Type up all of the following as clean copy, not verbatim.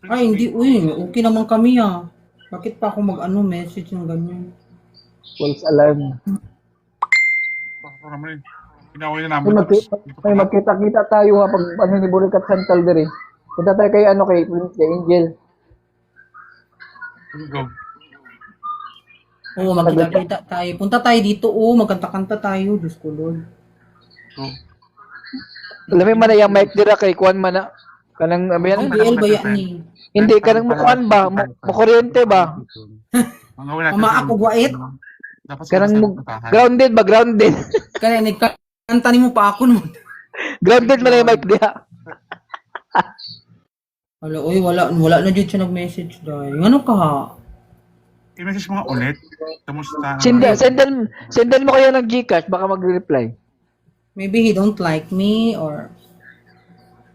Ay, hindi, uy, okay naman kami ah. Bakit pa ako message ng ganyan? False alarm. Baka naman inaway na May, namin tapos dito pa may nga. magkita-kita tayo ha pag ano ni Burikat Santal dire. Punta tayo kay ano kay Prince kay Angel. Go. Oo, magkita-kita tayo. Punta tayo dito, magkanta-kanta tayo. Diyos ko, Lord. Go. Alam mo man na yung mic dira kay Kuan man na. Kanang ano yan? BL ba yan ni? Hindi kanang mukuan ba? Mukuryente ba? Ang gawin natin. Ama ako guwait. Dapat Kanang sa mu- puntahan. grounded ba? Grounded. Kaya nagkanta ni mo pa ako nun. Grounded man na yung mic diha. Wala, uy, wala na dyan siya nag-message dahil. Ano ka ha? I-message mo nga ulit. Kamusta? Sendal mo kayo ng GCash baka magre-reply. Maybe he don't like me or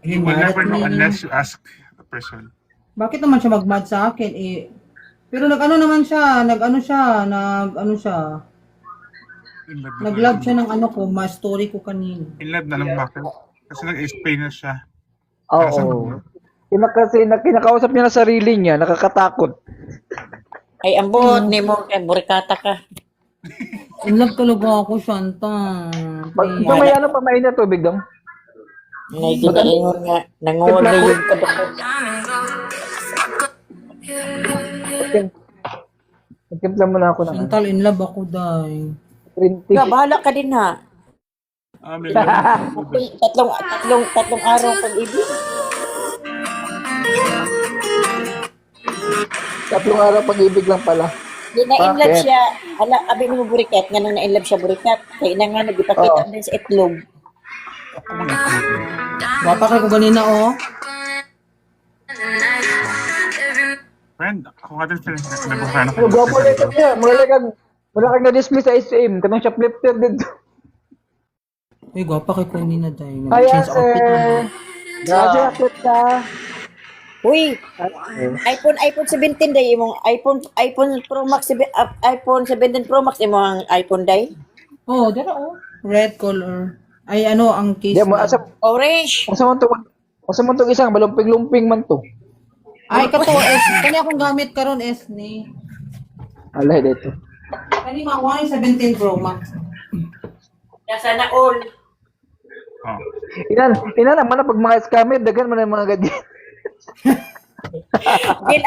You will mad never at know me. unless you ask the person. Bakit naman siya mag-mad sa akin? Pero nag-ano naman siya, nag-ano siya, In love na nag-love tayo. siya ng ano ko, story ko kanina. In love na lang bakit? Kasi nag-explain na siya. Oo. Kasi kinakausap niya na sarili niya, nakakatakot. Ay, ambot ni mo kay burikata ka. In love talaga ako, Shanta. Ito may ano pa may na tubig dong. Ngay ginaingon nga nanguwag na yung kadukot. Nagtimpla mo na ako ng ano. Chantal, in love ako, dahil. Printing. Ka bahala ka din ha. May love. Tatlong araw pag-ibig. Tatlong araw pag-ibig lang pala. Di na in love Bakit? siya. Ala, abi mo burikat nga nang na in love siya burikat. Kaya na nga nagipakita din sa itlog. Ako muna ako. Bapa kayo ko ganina, Friend, ako nga din sila. Nagbukaran ako. Ano, gwapo ulit siya. Mula kang na-dismiss sa SM. Kanang shoplifter dito. Uy, gwapa kayo ko ganina, dahil. Kaya Nag-change outfit sir. naman. Grabe, akit ka. Uy, iPhone 17 day imong iPhone Pro Max iPhone 17 Pro Max imong iPhone day. Dara, red color. Ay, ang case Di mo, na. Orange. asa mo itong isang malumping-lumping man to. Ay, kato, kani akong gamit karon ni. Alay, dito. Kani makuha yung 17 Pro Max. Nasa na all. Oh. Ina naman na pag mga scammer, dagan mo na yung mga gadget. Din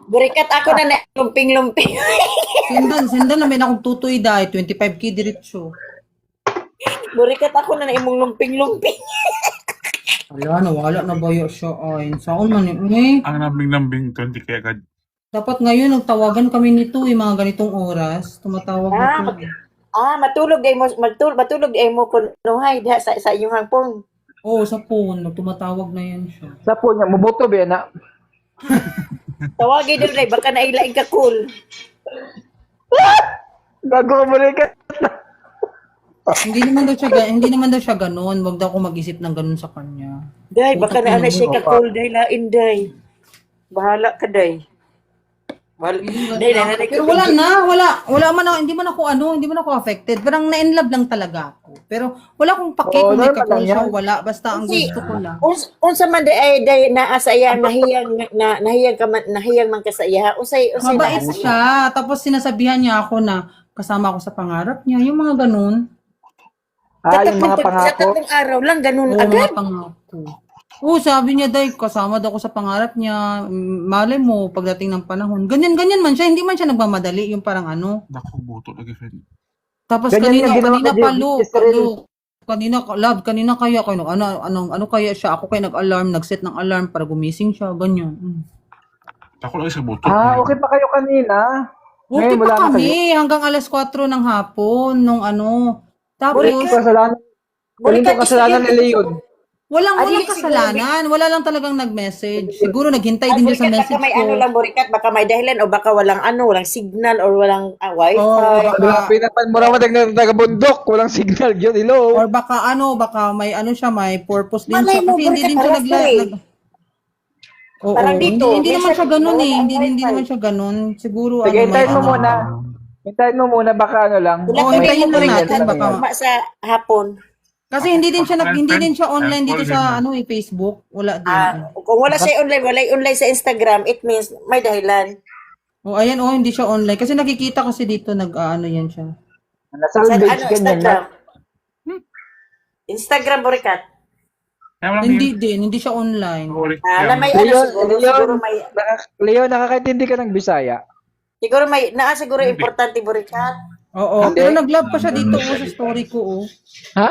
burikat ako na lumping-lumping. Sendan namin akong tutoy dahil 25K diretso. Burikat ako na imong lumping-lumping. Wala na bayo siya. Ay, saan man yun? Ang lambing-lambing 20 kaya agad. Dapat ngayon, nagtawagan kami nito, mga ganitong oras. Tumatawag na to. Matulog ay mo kunuhay diha sa inyong hangpong. Sa phone. Tumatawag na yan siya. Sa po niya, mubuto ba na? Tawagin din ray baka nailaing ka cool. Gago ka muli ka. Hindi naman daw siya ganun. Wag daw ako mag-isip ng ganun sa kanya. Day baka na siya ka cool day lain day. Bahala ka day. Day na Pero wala man ako, hindi man ako affected. Parang na-inlove lang talaga ako. Pero wala akong pake kung may normal kakul lang siya, yan. wala. Basta ang gusto ko lang. Unsa man day naa sa iya nahiyang man ka sa iya. Usay Mabait siya. Tapos sinasabihan niya ako na kasama ako sa pangarap niya. Yung mga ganun. Yung mga Sa pangako. tatlong araw lang ganun Oo, agad. mga pangako. Sabi niya, Day, kasama daw ako sa pangarap niya. Malay mo, pagdating ng panahon. Ganyan man siya. Hindi man siya nagmamadali. Yung parang ano. Naku, buto lagi, friend. Tapos Ganyan yung ginawa kanina kay pa, Israel. kanina kaya, ano kaya siya? Ako kaya nag-alarm, nag-set ng alarm para gumising siya. Ganyan. Ako lagi sa buto. Okay pa kayo kanina. Okay Ngayon, wala pa na kami. Hanggang alas 4 ng hapon. Nung ano. Tapos, Kasalanan. Galing Burikat, ko kasalanan ni Leon. walang Siguro, kasalanan. Wala lang talagang nag-message. Siguro naghintay din siya sa burikat, message baka may ko. ano lang burikat, baka may dahilan o baka walang signal or walang wifi. Baka- Pinapan mo naman taga-bundok. Walang signal yun. Hello. Or baka may may purpose din Malay siya. mo, Kasi hindi din siya burikat, alas Oo, Parang dito, hindi naman siya ganun eh. minsan, Hindi naman siya ganun. Siguro Sige, hintayin mo ano. muna. Hintayin mo muna. Baka ano lang. Oo, hintayin mo may- natin, baka- sa hapon. Kasi hindi din siya online dito Follow sa him. Facebook. Wala din. Kung wala siya online, wala online sa Instagram, it means may dahilan. Oh, ayan hindi siya online kasi nakikita kasi dito yan siya. Sa Nasalvage ganyan Instagram? na. Instagram, Burikat. Kaya walang Hindi siya online. Na may siguro may, Leo, nakakaintindi ka ng Bisaya. siguro importante, Burikat. Oo, Hindi. pero nag-love pa siya dito sa story ko Ha?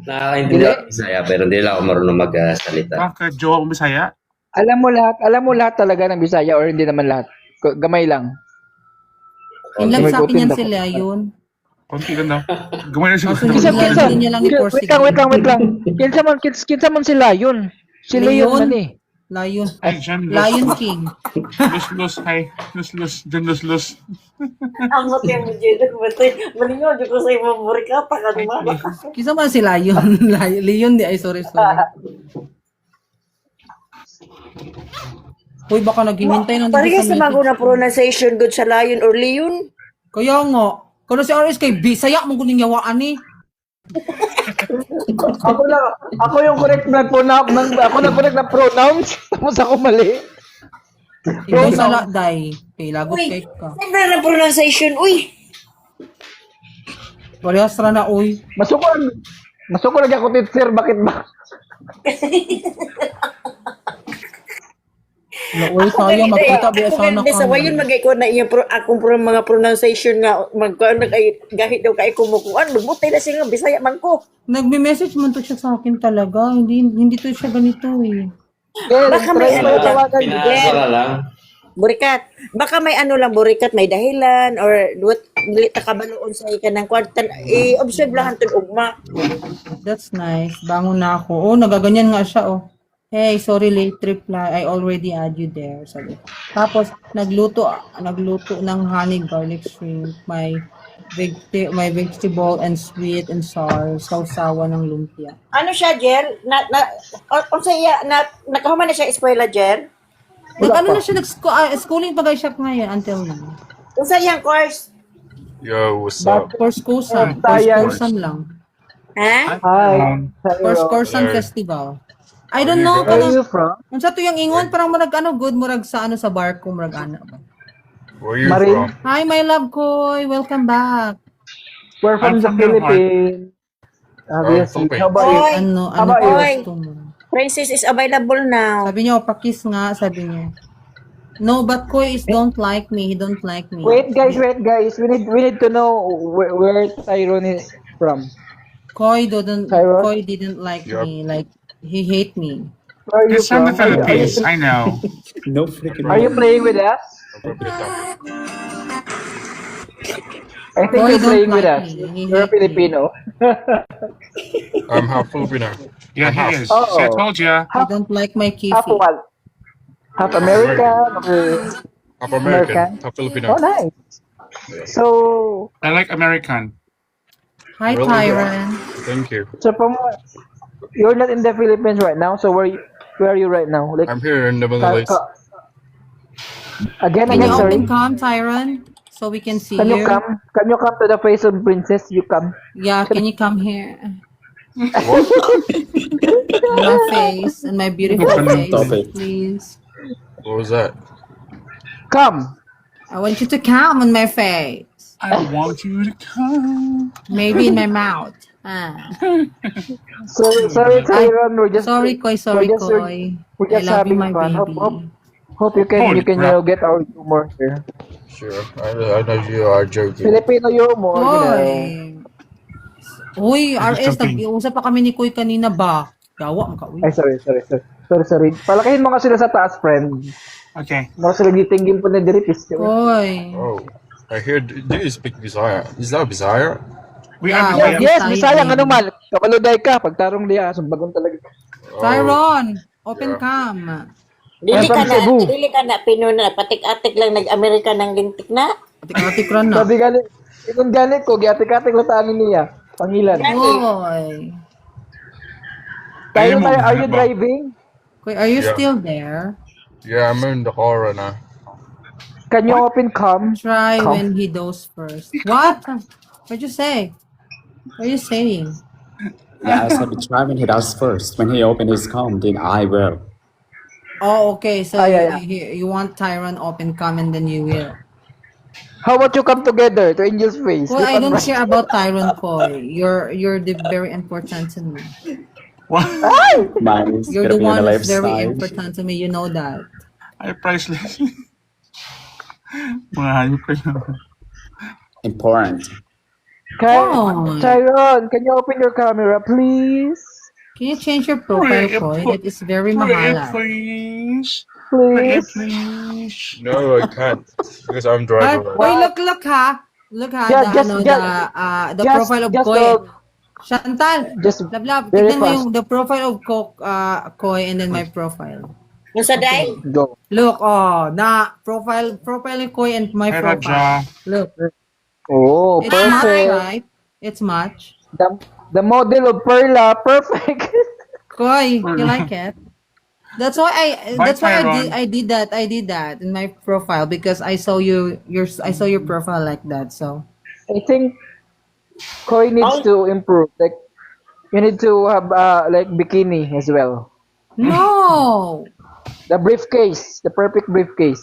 Nakakaintindi ako ng Bisaya, pero hindi lang ako marunong magsalita. Bakit jowa ko Bisaya? Alam mo lahat talaga ng Bisaya or hindi naman lahat? Gamay lang. In love May sa akin yan putin sila yun. Konti lang daw. Gumay na Kaso siguro. hindi niya lang i-force. Wait lang. Kinsa man sila yun. Si Leon man eh. Lion. Ay, John Lion King. Lus. Hi. Lus. John Lus. Ang mati ang medyo matay. Malingaw, ko sa imong Burikat. Pakanuma. Kisa man si Lion. Leon di ay sorry. Uy, baka naghihintay ng Parehas sa mga na pronunciation good sa lion or leon. Kaya nga. Kano si RS kay Bisaya mong kuning yawaan ni. Ako yung correct na pronouns. Tapos ako mali. Ikaw sa laday. Kay lagot Uy, kay ka. saan na pronunciation? Uy, Parehas ra na uy. Masuko lagi ako teacher, bakit ba? Uy, sayang magkita biya sana Sa ka. wayon magay ko na iyang mga pronunciation nga magkuan na kay gahit daw kay kumukuan magbutay na siya nga Bisaya man ko. Nagme-message man to siya sa akin talaga. Hindi to siya ganito eh. Baka may ano lang. Pinaasa ka lang. Burikat. Baka may ano lang Burikat, may dahilan or what dili ta kabaloon sa ikanang kwartan i-observe lang tud ugma. That's nice. Bangon na ako. Oh, nagaganyan nga siya oh. Hey, sorry late reply. I already add you there. Sabi. Tapos nagluto ng honey garlic shrimp, my vegetable and sweet and sour, sausawa ng lumpia. Ano siya, Jer? Nakahuman na siya spoiler, Jer? Ano na siya schooling pa guys siya ngayon until now. Unsa iyang course? Yo, what's up? First coursean lang. Ha? Hi. First coursean festival. I don't know Where are you kung from? unsa to yung ingon parang murag good murag sa sa barko murag ana ba. Where you Marin. from? Hi my love Koy, welcome back. We're from I'm the from your heart. Philippines. Obviously. Philippines. How about you? Oy, Ano about you? gusto mo? Princess is available now. Sabi niya, pakis nga, sabi niya. No, but Koy is don't like me. He don't like me. Wait guys. We need to know where Tyrone is from. Koy Tyrone? didn't like Yup. me. Like, he hate me. Where are you It's from the from? Philippines. I know. Are you playing with us? I think Koy you're playing don't with like us. me. He You're a hate me. Filipino. I'm half Filipino. Yeah, he is. Oh. See, I told ya. He don't like my Half kifi. what? Half American or Half American? American, half Filipino. Oh, nice. So, I like American. Hi, Really? Tyron. Thank you. you're not in the Philippines right now. So where are you right now? Like I'm here in the Middle East. again, Can you sorry. open cam, Tyron? So we can see Can you you. come? Can you come to the face of princess? You come. Yeah, can you come here? My face and my beautiful face, please. What was that? Come. I want you to come on my face. I want you to come. Maybe in my mouth. Ah. So sorry, Tyron. We're just Sorry, Koy. Sorry, we're just- Koy. we're I just love you, having my fun. baby. Hope you can Holy crap. get our humor here. Sure. I know you are joking. Filipino humor. Hoy. Uy, I'm just RS, joking. nag-iusap pa kami ni Koy kanina ba? Yawa, ang kauwi. Ay, sorry. Palakihin mo nga sila sa taas, friend. Okay. Mo sila gitinggin po na diripis. Koy. Oh, I hear. Do you speak Bisaya? Is that Bisaya? We Yeah, are yeah. Bisaya. Yes, Bisaya nga naman. Kapaluday ka. Pagtarong liya, sumbagon talaga. Tyron, open Yeah. cam. I'm from Cebu. Dili ka na Pinoy na patik-atik lang nag-Amerika ng lintik na. Atik-atik ran na. Sabi gani, ingon gani ko, giatik-atik lutaan niya. Pangilan. Hoy. Tayo Ayun mo, tayo, are you ba? driving? Koy, are you Yeah. still there? Yeah, I'm in the car right now. Can you open cam? Try Come. when he does first. What? What'd you say? What are you saying? Yeah, I said the try when he does first. When he open his com, then I will. Oh, okay. So Yeah. you want Tyron open come and then you will. How about you come together to Angel's face? Well, I Left and don't right. care about Tyron Koy. You're very important to me. What? Mine is You're gonna the be on one the who's left very side. important to me. You know that. Ay, priceless. Mga hayop kayo. Important. Oh. Tyron, can you open your camera, please? Can you change your profile, Koy? That is very mahalat. Please. Please. Please. No, I can't because I'm driving. Koy, look ha. Look ha. Yeah, The just- profile of just Koy. the- Chantal, Just love, very tignan mo fast. yung the profile of Koy and then my profile. Yung sa day? Go. Look, profile ni Koy and my Hey, profile. Raja. Look, Oh, it's match, perfect. right? It's match. The model of Perla, perfect. Koy, you like it? That's why Tyron. I did that in my profile because I saw your profile like that. So I think Koi needs to improve. Like, you need to have like bikini as well. no, The briefcase, the perfect briefcase.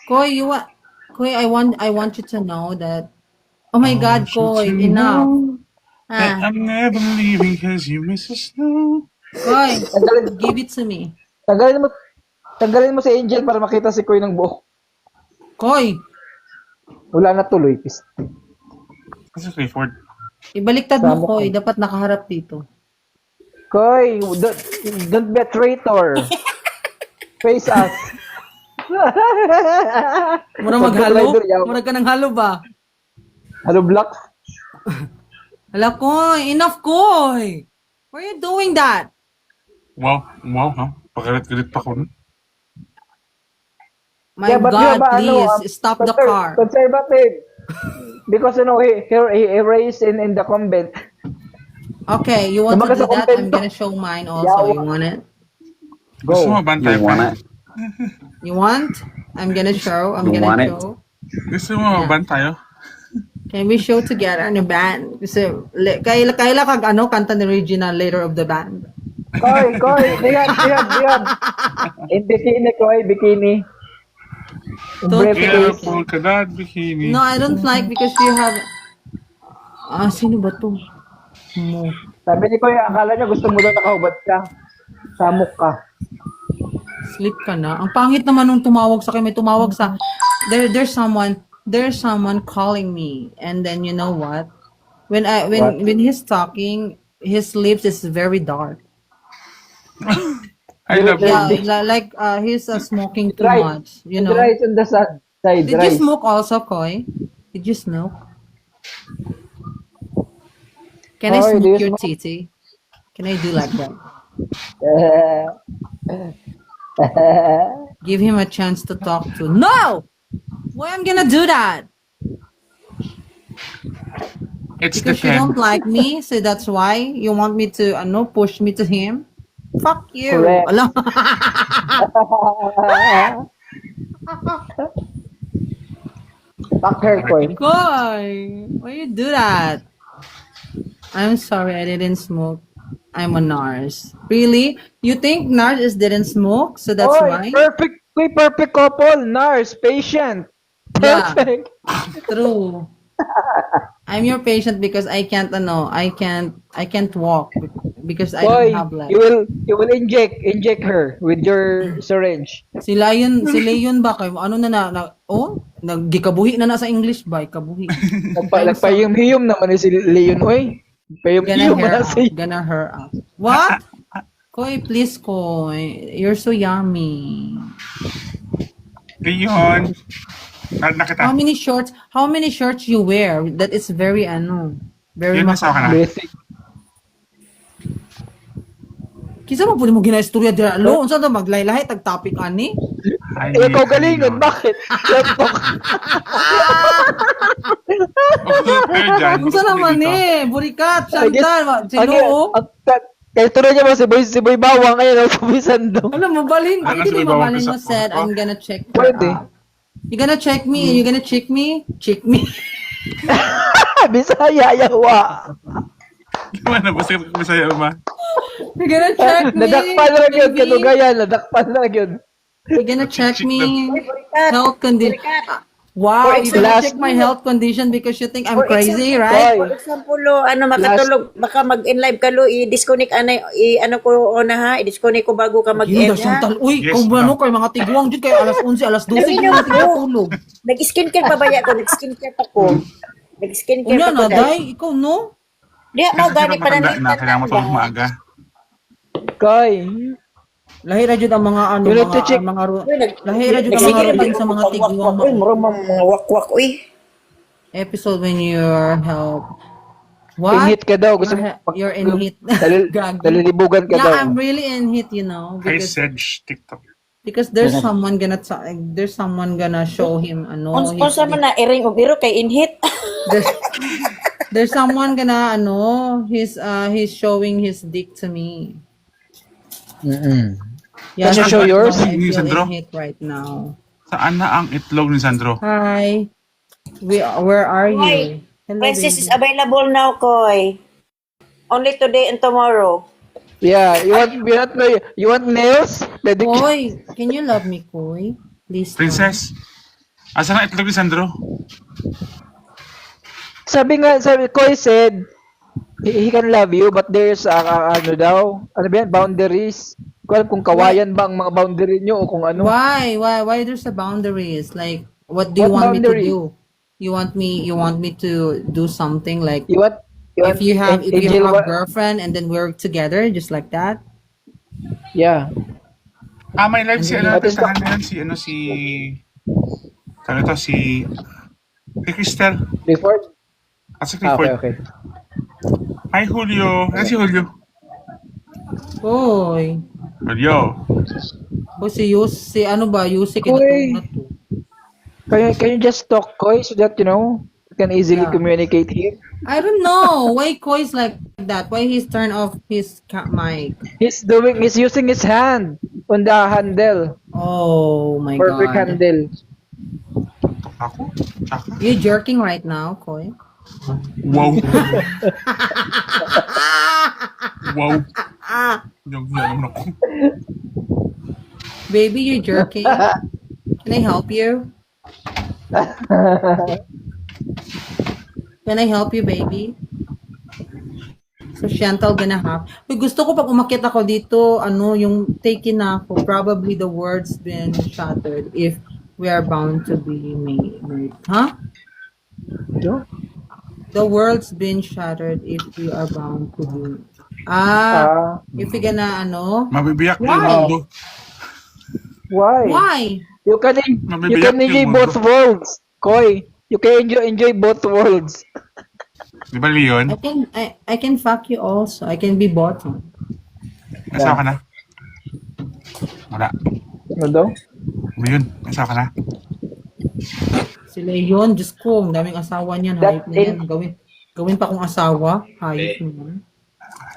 Koy, I want you to know that. Oh my God, you Koy, to enough. know that Ah, I'm never leaving because you miss the snow. Koy, give it to me. Tanggalin mo si Angel para makita si Koi ng buo. Koy, Wala na tuloy. Kasi Clifford. ibaliktad mo, Sama Koy. Dapat nakaharap dito. Koi, don't be a traitor. Face us. Mura maghalo? Mura ka ng halo ba? Hello, Black. Hala, Koy. Enough, Koy. Why are you doing that? Wow, ha? Pagalit-galit pa ko. My but God, you have, please, stop the car. Conservative. Because he raised in the convent. Okay, you want to Tumakas do sa that? content I'm to. gonna show mine also. You want it? Gusto mo Go. bantay You want pa? it? You want? I'm gonna show. I'm You gonna want it? show. Gusto mo bantayo? Can we show together in a band? Kasi kaila kag kanta ni Regina later of the band. Koi, diyan. In bikini, Koi, bikini. Don't Briefcase. Careful ka that bikini. No, I don't like because you have. Sino ba to? Mo. Sabi ni Koi, akala niya gusto mo daw nakahubad ka. Samok ka. Sleep ka na. Ang pangit naman nung tumawag sa akin. May tumawag sa. There's someone calling me, and then you know what? When he's talking, his lips is very dark. I love you. Yeah, like he's smoking too Right. much. You know. Rice on the side. Did you Rice. smoke also, Koy? Did you smoke? Can I Koy, do smoke you your smoke? titty? Can I do like that? Give him a chance to talk to. No! Why I'm gonna do that? It's the Because you don't like me, so that's why you want me to push me to him. Fuck you. Correct. Alam. Fuck her, Koi. Koy, why you do that? I'm sorry, I didn't smoke. I'm a nurse. Really? You think nurses didn't smoke, so that's why? Perfect couple. Nurse, patient. Yeah. Perfect. True. I'm your patient because I can't walk because I Koi, don't have legs. you will inject her with your syringe. Si Leon ba kayo? Ano nagikabuhi na sa English ba? Kabuhi. Nagpayum-hiyum naman ni si Leon, oy. Payum-hiyum na si... Gonna her up. What? Koy, please, Koy. You're so yummy. Leon. Nakita. How many shorts you wear? That is very very Yun nasa ka na. Basic. Kisa mo pwede mo gina-istorya dira lo, unsa to maglaylahi tag topic ani? Ay, Ikaw galingon, bakit? Laptop. Unsa naman burikat, Chantal, sino? Kaya tuloy niya mo si Boy Bawang ngayon, pumisan doon. Ano, mabalin. Ano, Hindi sabi di ba, mabalin mo mag-usap said, mo? I'm gonna check her Pwede. out. You gonna check me? You gonna check me? Check me. Bisaya, yawa. Gimana ba? Sige ko sa'yo, ma. You're gonna check me. Nadakpan na lang yun, baby. kanugayan, nadakpan na lang yun. You're gonna check me Burikat. health condition. Wow, For you're gonna example, check my health condition because you think I'm For crazy, example, right? For example, ano, makatulog, baka mag-in live ka lo, i-disconnect, ano ko na ha, i-disconnect ko bago ka Yun, mag-end daw siyang ha. Uy, Yes, kung ano ma'am. kayo, mga tigwang dyan kayo, alas 11, alas 12, Sabi kung niyo mga po. tigwang Nag-skincare pa ba ko? Nag-skincare pa ko. Nag-skincare Una pa ko. na, day, ikaw no? Di, mo Kasi gani sila pa matanda na na, kailangan matulog maaga. Koy, Lahira dyan ang mga ano, You need to mga, check. lahira dyan ang mga routine sa mga tigwang Uy, mura mga wakwak, uy. episode when you're help. What? in-hit ka daw. Gusto mo You're in hit. Gagi. Nalilibugan ka daw. Yeah, I'm really in hit, you know, Hi, because Sedge, TikTok. there's someone gonna show him ano, Unsa man na iring og biro kay inhit. there's, there's someone gonna ano, he's showing his dick to me. Mm-mm. Yeah, Can you show yours? I feel Sandro? in hit right now. Saan na ang itlog ni Sandro? Hi. Where are you? Hi. Hello, Princess baby. is available now, Koy. Only today and tomorrow. Yeah, you want nails? Pwede ka. Koy, can you love me, Koy? Please. Princess? Asan ang itlog ni Sandro? Sabi, Koy said, he can love you, but there's, ano daw, ano ba yan, boundaries. Kung kawayan ba ang mga boundary nyo o kung ano. Why there's a boundaries? Like, what do you What want boundary? me to do? You want me to do something like If if you have Angel, a girlfriend and then we're together just like that? yeah. May live si What is testahan yan, si Crystal. Clifford? At si Ah, Clifford. okay. Hi, Julio. Ano si Julio? Koy. Julio. O si ano ba? Yusi Koy. kinatulog na to. Can you just talk, Koy, so that, you can easily Yeah. communicate here? I don't know why Koy's like that. Why he's turned off his mic? He's using his hand on the handle. Oh my Perfect god. handle. Ako? Tsaka? You jerking right now, Koy? Wow. Wow. Yung naman ako. Baby, you jerking? Can I help you? Can I help you, baby? So, Chantal gonna have. Uy, gusto ko pag umakyat ako dito, ano, yung taken na ako, probably the words been shattered if we are bound to be married. Huh? No? The world's been shattered if we are bound to be. If we gonna, ano? Mabibiyak Why? yung mundo. Why? Why? You can Mabibiyak enjoy yung both mundo. worlds, Koy. You can enjoy both worlds. Di ba, Leon? I can fuck you also. I can be bottom. Nasa ka na? Wala. Ano daw? Leon, nasa ka na? Si Leon, Diyos ko, ang daming asawa niyan. Hayop na yan. Gawin pa kong asawa. Hayop naman.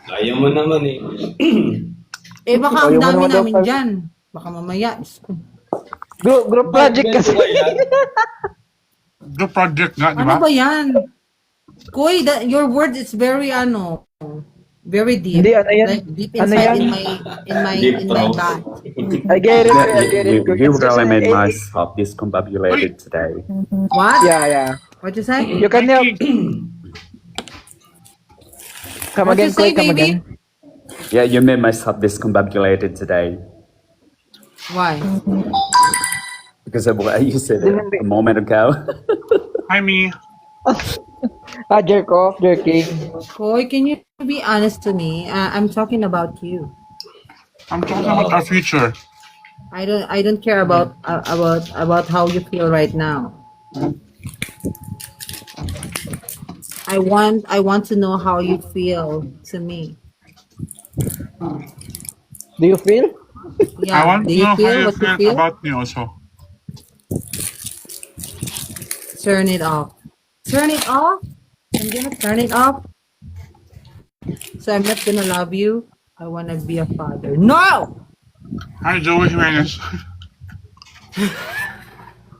Ayaw mo naman eh. Eh, baka ang Ayaw mo dami naman daw namin pag- dyan. Baka mamaya. Diyos ko. Group project kasi. Group project nga, di Ano ba? ba yan? Koy, your word is very, very deep. Hindi, ano yan? Like, deep Ano inside yan? in my back. I get it. I get it. You really made It's- myself discombobulated today. What? Yeah. What you say? You can help. Come What again, you say, Koy. Come baby? again. Yeah, you made myself discombobulated today. Why? Because of what you said a moment ago. Hi, me. Jerk off, jerking. Koy, can you be honest to me? I'm talking about you. I'm talking about our future. I don't care about how you feel right now. I want to know how you feel to me. Do you feel? Yeah. I want Do to you know how feel you what you feel feel? about me also. Turn it off. Turn it off? I'm gonna turn it off. So I'm not gonna love you. I wanna be a father. No! Hi, Joey Jimenez.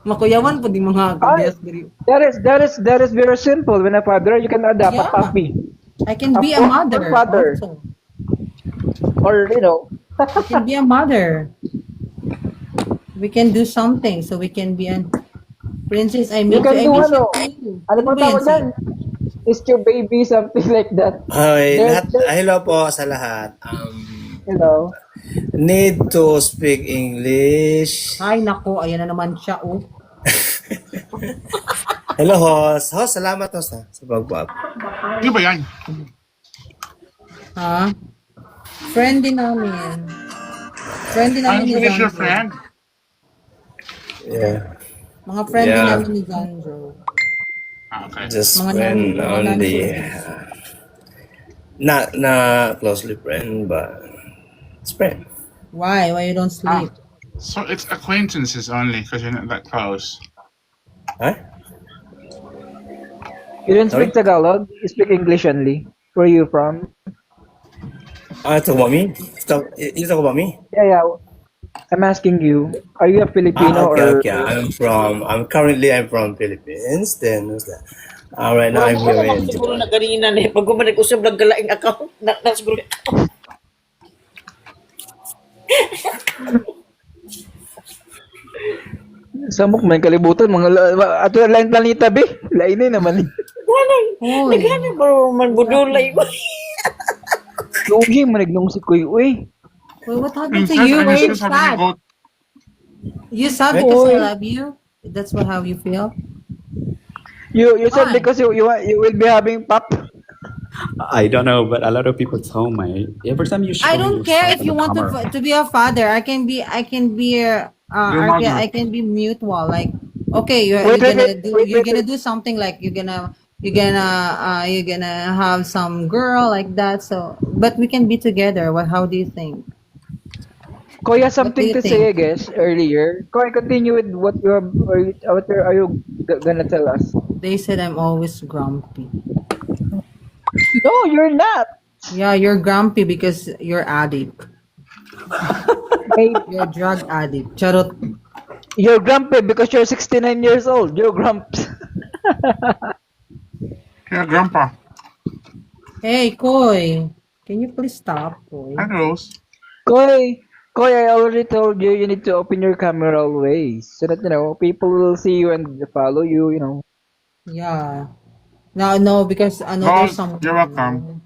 Makuyawan po di mga Ay. kabiyas diri. That is very simple. When a father, you can adopt a Yeah. puppy. I can be a Or mother. father. Also. Or, you know, I can be a mother. We can do something so we can be an princess. I you mean, can I do miss ano. you. Ano Ano ba ba yan, tawag dyan? Is your baby, something like that. Hi, There, hello po sa lahat. you know. Need to speak English. Ay, nako. Ayan na naman siya, oh. Hello, host. Host, salamat, host, sa pag-vlog. Ano ba yan? Ha? Friend din namin. Friend din namin Ano ni is your Zandro. friend? Yeah, Mga friend din Yeah. namin ni Zandro. Okay. just Mga friend mga only. non-friends. Not closely friend, but it's friend. Why? Why you don't sleep? So it's acquaintances only because you're not that close. Huh? You don't Sorry? speak Tagalog, you speak English only. Where are you from? Talk about me? You talk about me? Yeah. I'm asking you, are you a Filipino Okay. or I'm currently from Philippines. Then what's that? Right now I'm here in siguro na Dubai. ganina ni pag nag-usab ng galaing account na siguro. samok man kalibutan mga ato na lang talita be. Lain na naman. Hoy. Naghanap bro man budulay ko. Lugi manignong si Kuy uy. Wait, what happened to Princess, you? I Why miss you you so sad? go. You sad because I love you? That's how you feel? You said Why? because you will be having pop. I don't know, but a lot of people tell me every time you show I don't care yourself if in you the want camera. to be a father. I can be mother. I can be mutual. Like, okay, you're Wait, you're wait. gonna do something like you're gonna have some girl like that. So, but we can be together. What? How do you think? Koy has something you to say, I think? guess, earlier. Koy, continue with what you have, what are you gonna tell us? They said I'm always grumpy. No, you're not. Yeah, you're grumpy because you're addict. Hey, You're a drug addict. Charot. you're grumpy because you're 69 years old. You're grumps. Yeah, Grandpa. Hey, Koy. Can you please stop, Koy? Hi, Rose. Koy, I already told you you need to open your camera always so that, you know, people will see you and follow you, you know. Yeah. No, because there's some. You're welcome.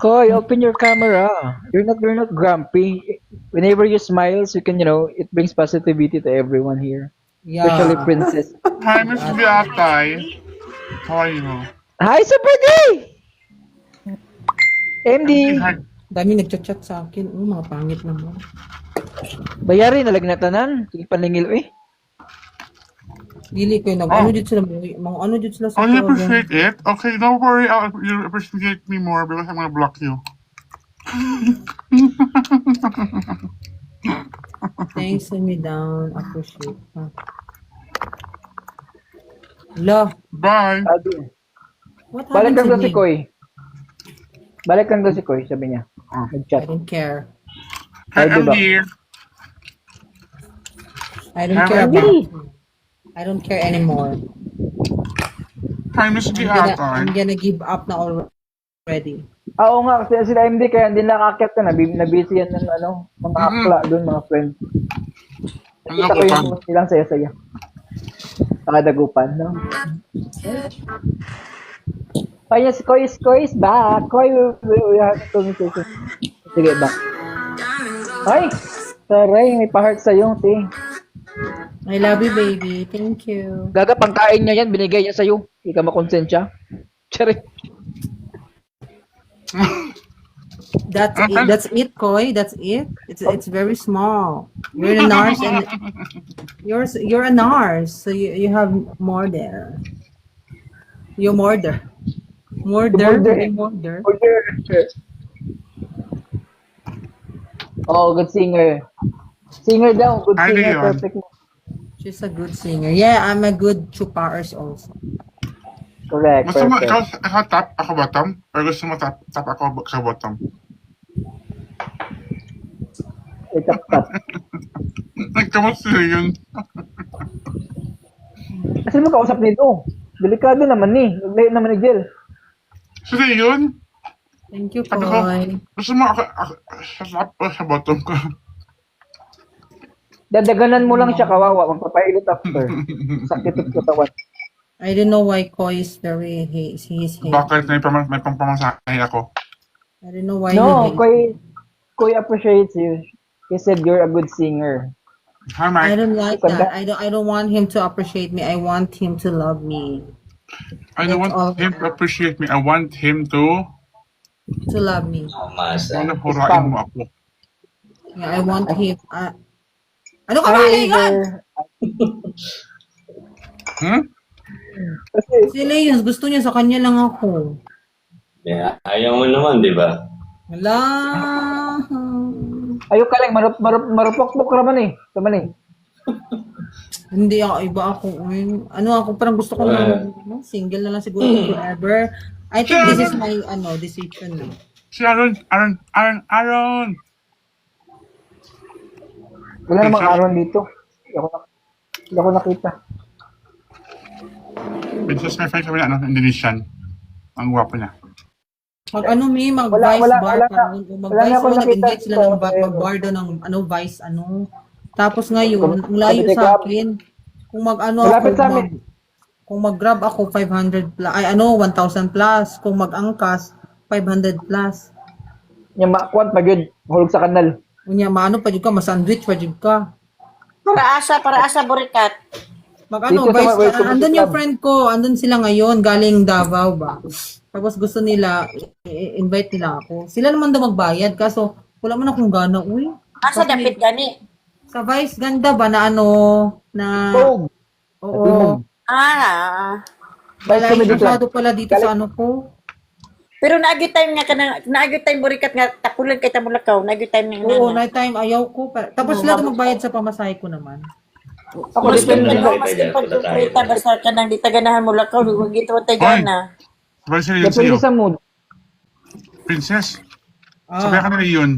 Koy, open your camera. You're not grumpy. Whenever you smile, you can, you know, it brings positivity to everyone here. Especially Yeah. Princess. Hi, Mr. Biatay. How are you? Hi, Super D! MD! Hi. Dami nagchat-chat sa akin. Mga pangit naman. Bayari na lagnatanan. Sige paningil eh. Dili ko ano dito sila mga ano dito sila sa Oh, you program. appreciate it? Okay, don't worry. You'll appreciate me more because I'm gonna block you. Thanks, send me down. Appreciate. Love. Bye. What Balik happened lang to daw si him? Koy. Balik lang daw si Koy, sabi niya. Oh. I Nag-chat. don't care. Hi, Ay, I'm diba? here. I don't Hi, care Wendy. about him. I don't care anymore. Hi, Mr. I'm Biatay. gonna give up na already. Oo nga, kasi sila MD kaya hindi nakakit ka na. Nabisi yan ng ano, mga akla doon, mga friends. Nakita ko yung post nilang saya-saya. Nakadagupan, no? Kaya si Koy is back. Koy, we have to communicate. Sige, back. Ay! Taray, may pa-heart sa'yo, ting. I love you, baby. Thank you. Gaga, pangkain niya yan, binigay niya sa'yo. Hindi ka makonsensya. Charing. That's it, Koy. That's it. It's very small. You're a nurse and you're a nurse, so you have more there. You more there. More there. More there. Oh, good singer. Singer daw, good Hi, singer, Leon. perfect. She's a good singer. Yeah, I'm a good chupaers also. Correct, Gusto mo perfect. ikaw top, ako bottom? Or gusto mo top ako sa bottom? Itap-tap. Nagkamusta yun? Kasi mo kausap nito. Delikado naman ni. Naglayo naman ni Jill. Sige yun. Thank you, Sabi ko, Koy. gusto mo sa bottom ko. Dadaganan mo lang siya, kawawa. Magpapailot after. Sakit at katawan. I don't know why Koy is very he's hate. Bakit may pangpamasahe ako? I don't know why No, he hate. Koy appreciates you. He said you're a good singer. Hi, I Mike. don't like that. I don't want him to appreciate me. I want him to love me. I don't all. want him to appreciate me. I want him to To love me. Masa. hurain mo ako. Yeah, I want him. Ano ka ba, Leon? Hmm? Kasi, Si Leon, gusto niya sa kanya lang ako. Yeah, ayaw mo naman, di ba? Wala. ayok ka lang, marupok-pok naman eh. Taman eh. Hindi ako, iba ako. Ano ako, parang gusto ko na, single na lang siguro forever. I think this is my, decision na. Si Aaron! Wala namang Aaron dito. Hindi ako nakita. Princess, may friend kami na, Indonesian. Ang gwapo niya. Mag-vice Wala bar. na Mag-vice ako bar, nakita nag-invite sila dito. ng mag-bar daw ng, vice, Tapos ngayon, ang layo sa akin. Kung Malapit sa amin. kung mag-grab ako, 500 plus, 1,000 plus. Kung mag-angkas, 500 plus. Yung makuan pag yun, hulog sa kanal. Unya, pa dyan ka, masandwich pa dyan ka. Para asa burikat. Dito sa Vice, Welcome to andun yung Club. friend ko, andun sila ngayon, galing Davao ba? Tapos gusto nila, invite nila ako. Sila naman daw magbayad, kaso wala man akong gana, uy. Asa Kasi dapit gani? Sa Vice, ganda ba na Boom! oo. Vice Wala, Comedy Club. masyado pala dito sa ko. Pero naagi time nga naagi time burikat nga tapulan kay Tamulakaw, naagi time nga. Oo, night time, ayaw ko. Tapos sila daw magbayad sa pamasahe ko naman. Ako Mas dito ganda yung mo, mas pagkukulita basta ka nang di taganahan mo lakaw, huwag ito tayo gana. Sabay sila yun sa'yo. depende sa mood. Princess, sabay ka Ah, nila yun.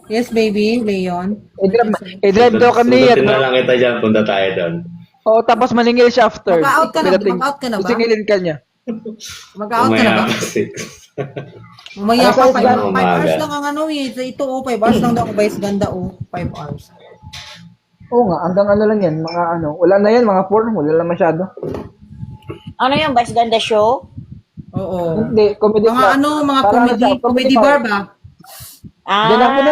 yes, baby, Leon. I-drive daw kami at Sunutin na lang kita dyan, punta tayo doon. tapos maningil siya after. Mag-out ka na, Pagdating- mag-out ka na ba? Sisingilin ka niya. Mag-out ka na ba? Umaya kasi. Mamaya pa, Ano, 5 umaga. hours lang ang Ito, 5 hours lang daw ako, Vice ganda, 5 hours. Oo nga, hanggang lang yan, mga wala na yan, mga 4, wala lang masyado. Ano yung Vice Ganda show? Oo. Hindi, comedy Mga club. mga Parang comedy bar ba? Hindi, nakapunta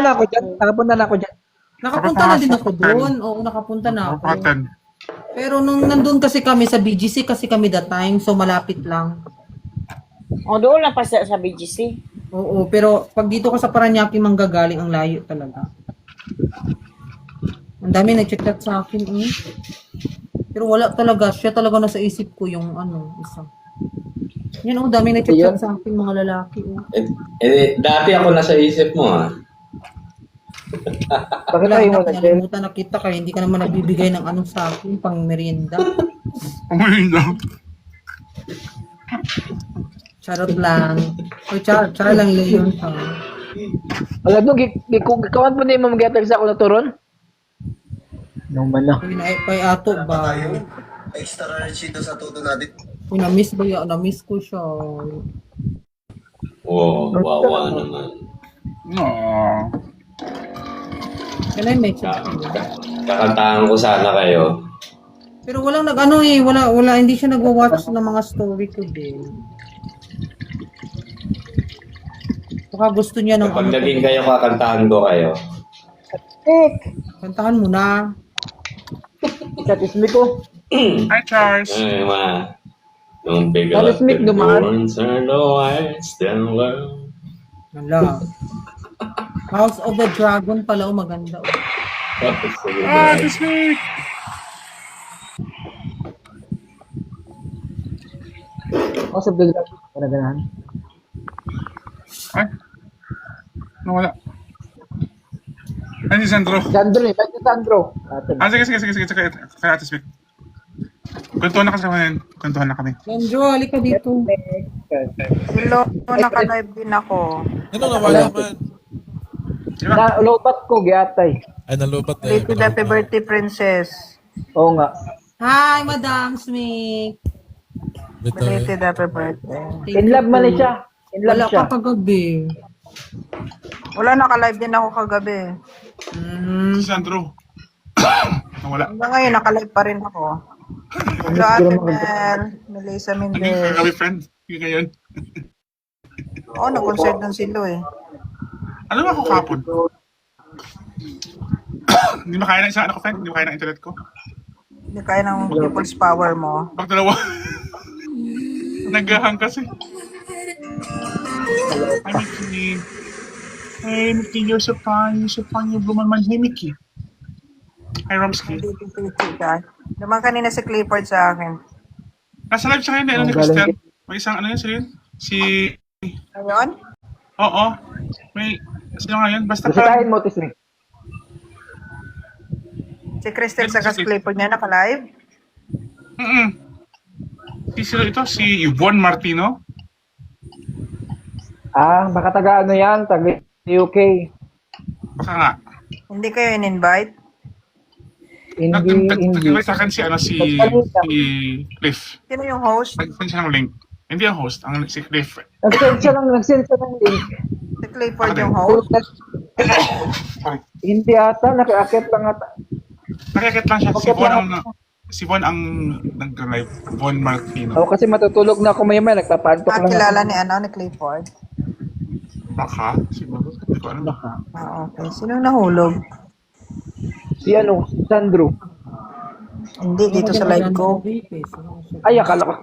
na ako dyan. Nakapunta na din ako doon. Oo, nakapunta na ako. Cotton. Pero nung nandun kasi kami sa BGC kasi kami that time, so malapit lang. O doon lang pa sa BGC. Oo, pero pag dito ka sa Paranaque manggagaling, ang layo talaga. Ang dami nag-chat sa akin, Pero wala talaga, siya talaga nasa isip ko yung isa. Yan, dami nag-chat sa akin, mga lalaki, Dati ako nasa isip mo, ha? Bakit tayo mo na dyan? Nakalimutan na kita kaya hindi ka naman nagbibigay ng sa akin, pang merienda. Umayin lang. Charot lang. O, char lang yun. Wala doon, gikawan mo na yung mamagatag sa ako na turon? No man na. Uy, naipay ato ba? Extra recido sa todo natin. Uy, na-miss ba yan? Na-miss ko siya. Wow, wawa naman. No. Can I mention? Kakantahan ko sana kayo. Pero walang wala, hindi siya nagwa-watch ng mga story ko din. Baka gusto niya ng Kapag naging kayo, kakantahan ko kayo. Kantahan mo na. Katismi ko. Hi, Charles. Ay, ma. Don't big Charles up Smith the dumaan. horns are the whites, then well. Wala. House of the Dragon pala, maganda. This week. House of the Dragon. Ganahan. Ay. Nawala. Ay, si Sandro. Sandro eh, bakit Sandro? Sige. Kaya Ate Smith. Kwentuhan na kami. Sandro, halika dito. Hello, naka-live din ako. Ano nawala man? Lobat ko, giatay. Ay, nalubat na Happy happy birthday, princess. Oo nga. Hi, Madam Smith. Belated happy birthday. Thank In you love man po. siya. In love Wala siya. ka kagabi. Wala, naka-live din ako kagabi. Mm. Si Sandro. Nawala. Hanggang ngayon, naka-live pa rin ako. Hello, Ate Mel. Melissa Naging Mendez. kami friend. Yung ngayon. Oo, nag-concert doon si Lo eh. Ano ba ako kapon? Hindi makaya ng isang ano ko, friend. Hindi makaya ng internet ko. Hindi kaya ng people's power mo. Pag dalawa. Naghahang kasi. Hi, Mickey. Hey, Mickey, you're so fun. You're so fun. You're man. Hey, Mickey. Hi, Romsky. Naman kanina si Clifford sa akin. Nasa live siya ngayon, ni Christian. May isang ano yun, sino yun? Si... Ayun? Oo. May... Sino nga yun? Basta Bisitahin mo, Tisri. Si Crystal sa Clifford niya naka-live? Si sino ito? Si Yvonne Martino? Baka taga ano yan, taga UK. Baka nga. Hindi kayo in-invite? Hindi. Nag-invite sa akin si Cliff. Sino yung host? Nag-send siya ng link. Hindi ang host, ang si Cliff. Nag-send siya ng link. Si Clifford yung host? Sorry. Hindi ata, nakiakit lang ata. Nakikit lang siya. Si Von ang nag-live. Von Martino. Ako kasi matutulog na ako maya-maya, nagpapantok lang Kilala ako. ni Clifford? Baka. Siguro. Hindi ko alam. Okay. Sino nahulog? Si Sandro. Hindi, dito sa live ko. Ay, akala ko.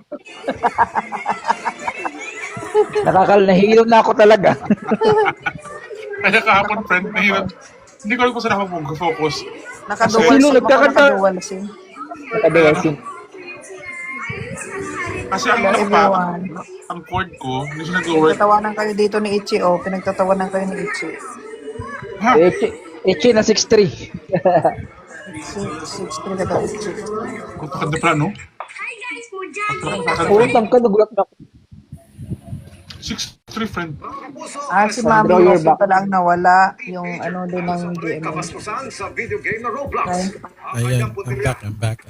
Nahihilom na ako talaga. Kaya kahapon, friend, nahirap. Hindi ko alam kung saan ako mag-focus. Nakadual Sino sim ako, nagkakanta? nakadual sim. Nakadawasin. Kasi ang ano pa, ang cord ko, hindi siya nag-work. Pinagtatawanan kayo dito ni Ichi, oh. Pinagtatawanan kayo ni Ichi. Ha? Echi na 6'3". 6'3" ka daw, Ichi. Kung takad na pala, no? Purutang ka, nagulat na ako. 6'3", friend. Si Mami Sandro, you're Yossi back. pala ang nawala. Yung ano din ng GMA. Okay. Ayan, I'm back.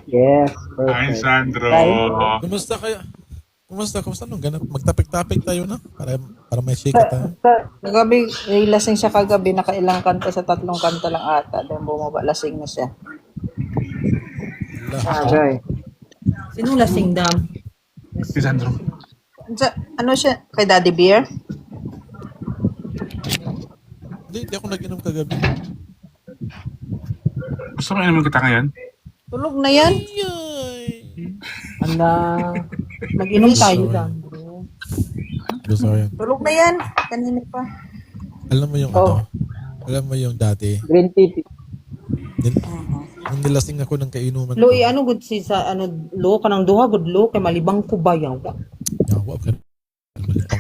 Yes, Hi, perfect. Sandro. Kumusta kayo? Kumusta nung ganun? Magtapik-tapik tayo na para may shake tayo. Kagabi, lasing siya kagabi. Nakailang kanta sa 3 kanta lang ata. Then bumaba, lasing na siya. Okay. Sino lasing dam? Si Sandro. Ano siya? Kay Daddy Bear? Hindi ako nag-inom kagabi. Gusto mo inumin kita ngayon? Tulog na yan? Ala, mag-inom tayo dam. Gusto ko yan. Tulog na yan. Kanina pa. Alam mo yung alam mo yung dati, Green tea. nung nilasing ako ng kainuman Lo, ano good si sa lo kanang duha good lo kay malibang ko ba yaw. Yawa ka.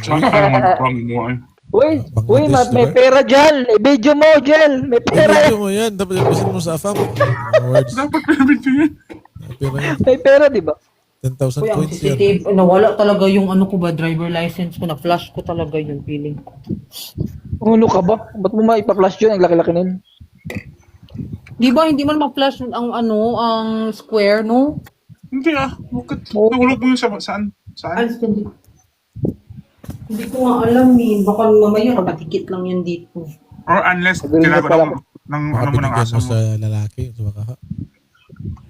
Saan ka naman pang mo eh? Uy, Bangladesh, may diba? pera dyan. I-video mo, Jel. May pera yan. Video mo yan. Dapat ipisin mo sa AFAM. Words. Dapat pinabit ko yan. Pero yan. May pera, di ba? 10,000 Uy, ang coins yan. CCTV, nawala talaga yung ano ko ba, driver license ko, na-flash ko talaga yung feeling ko. Ano ka ba? Ba't mo maipa-flash yun? Ang laki-laki nun. Di ba, hindi man ma-flash ang ang square, no? Hindi Bakit? Nahulog mo yun saan? Alis ka dito. Hindi ko nga alam eh. Baka mamaya nakatikit lang yan dito. Or unless, Sabihin mo tinago pala. ng Baka ano mo ng binigyan asa mo mo. sa lalaki. Sa baka.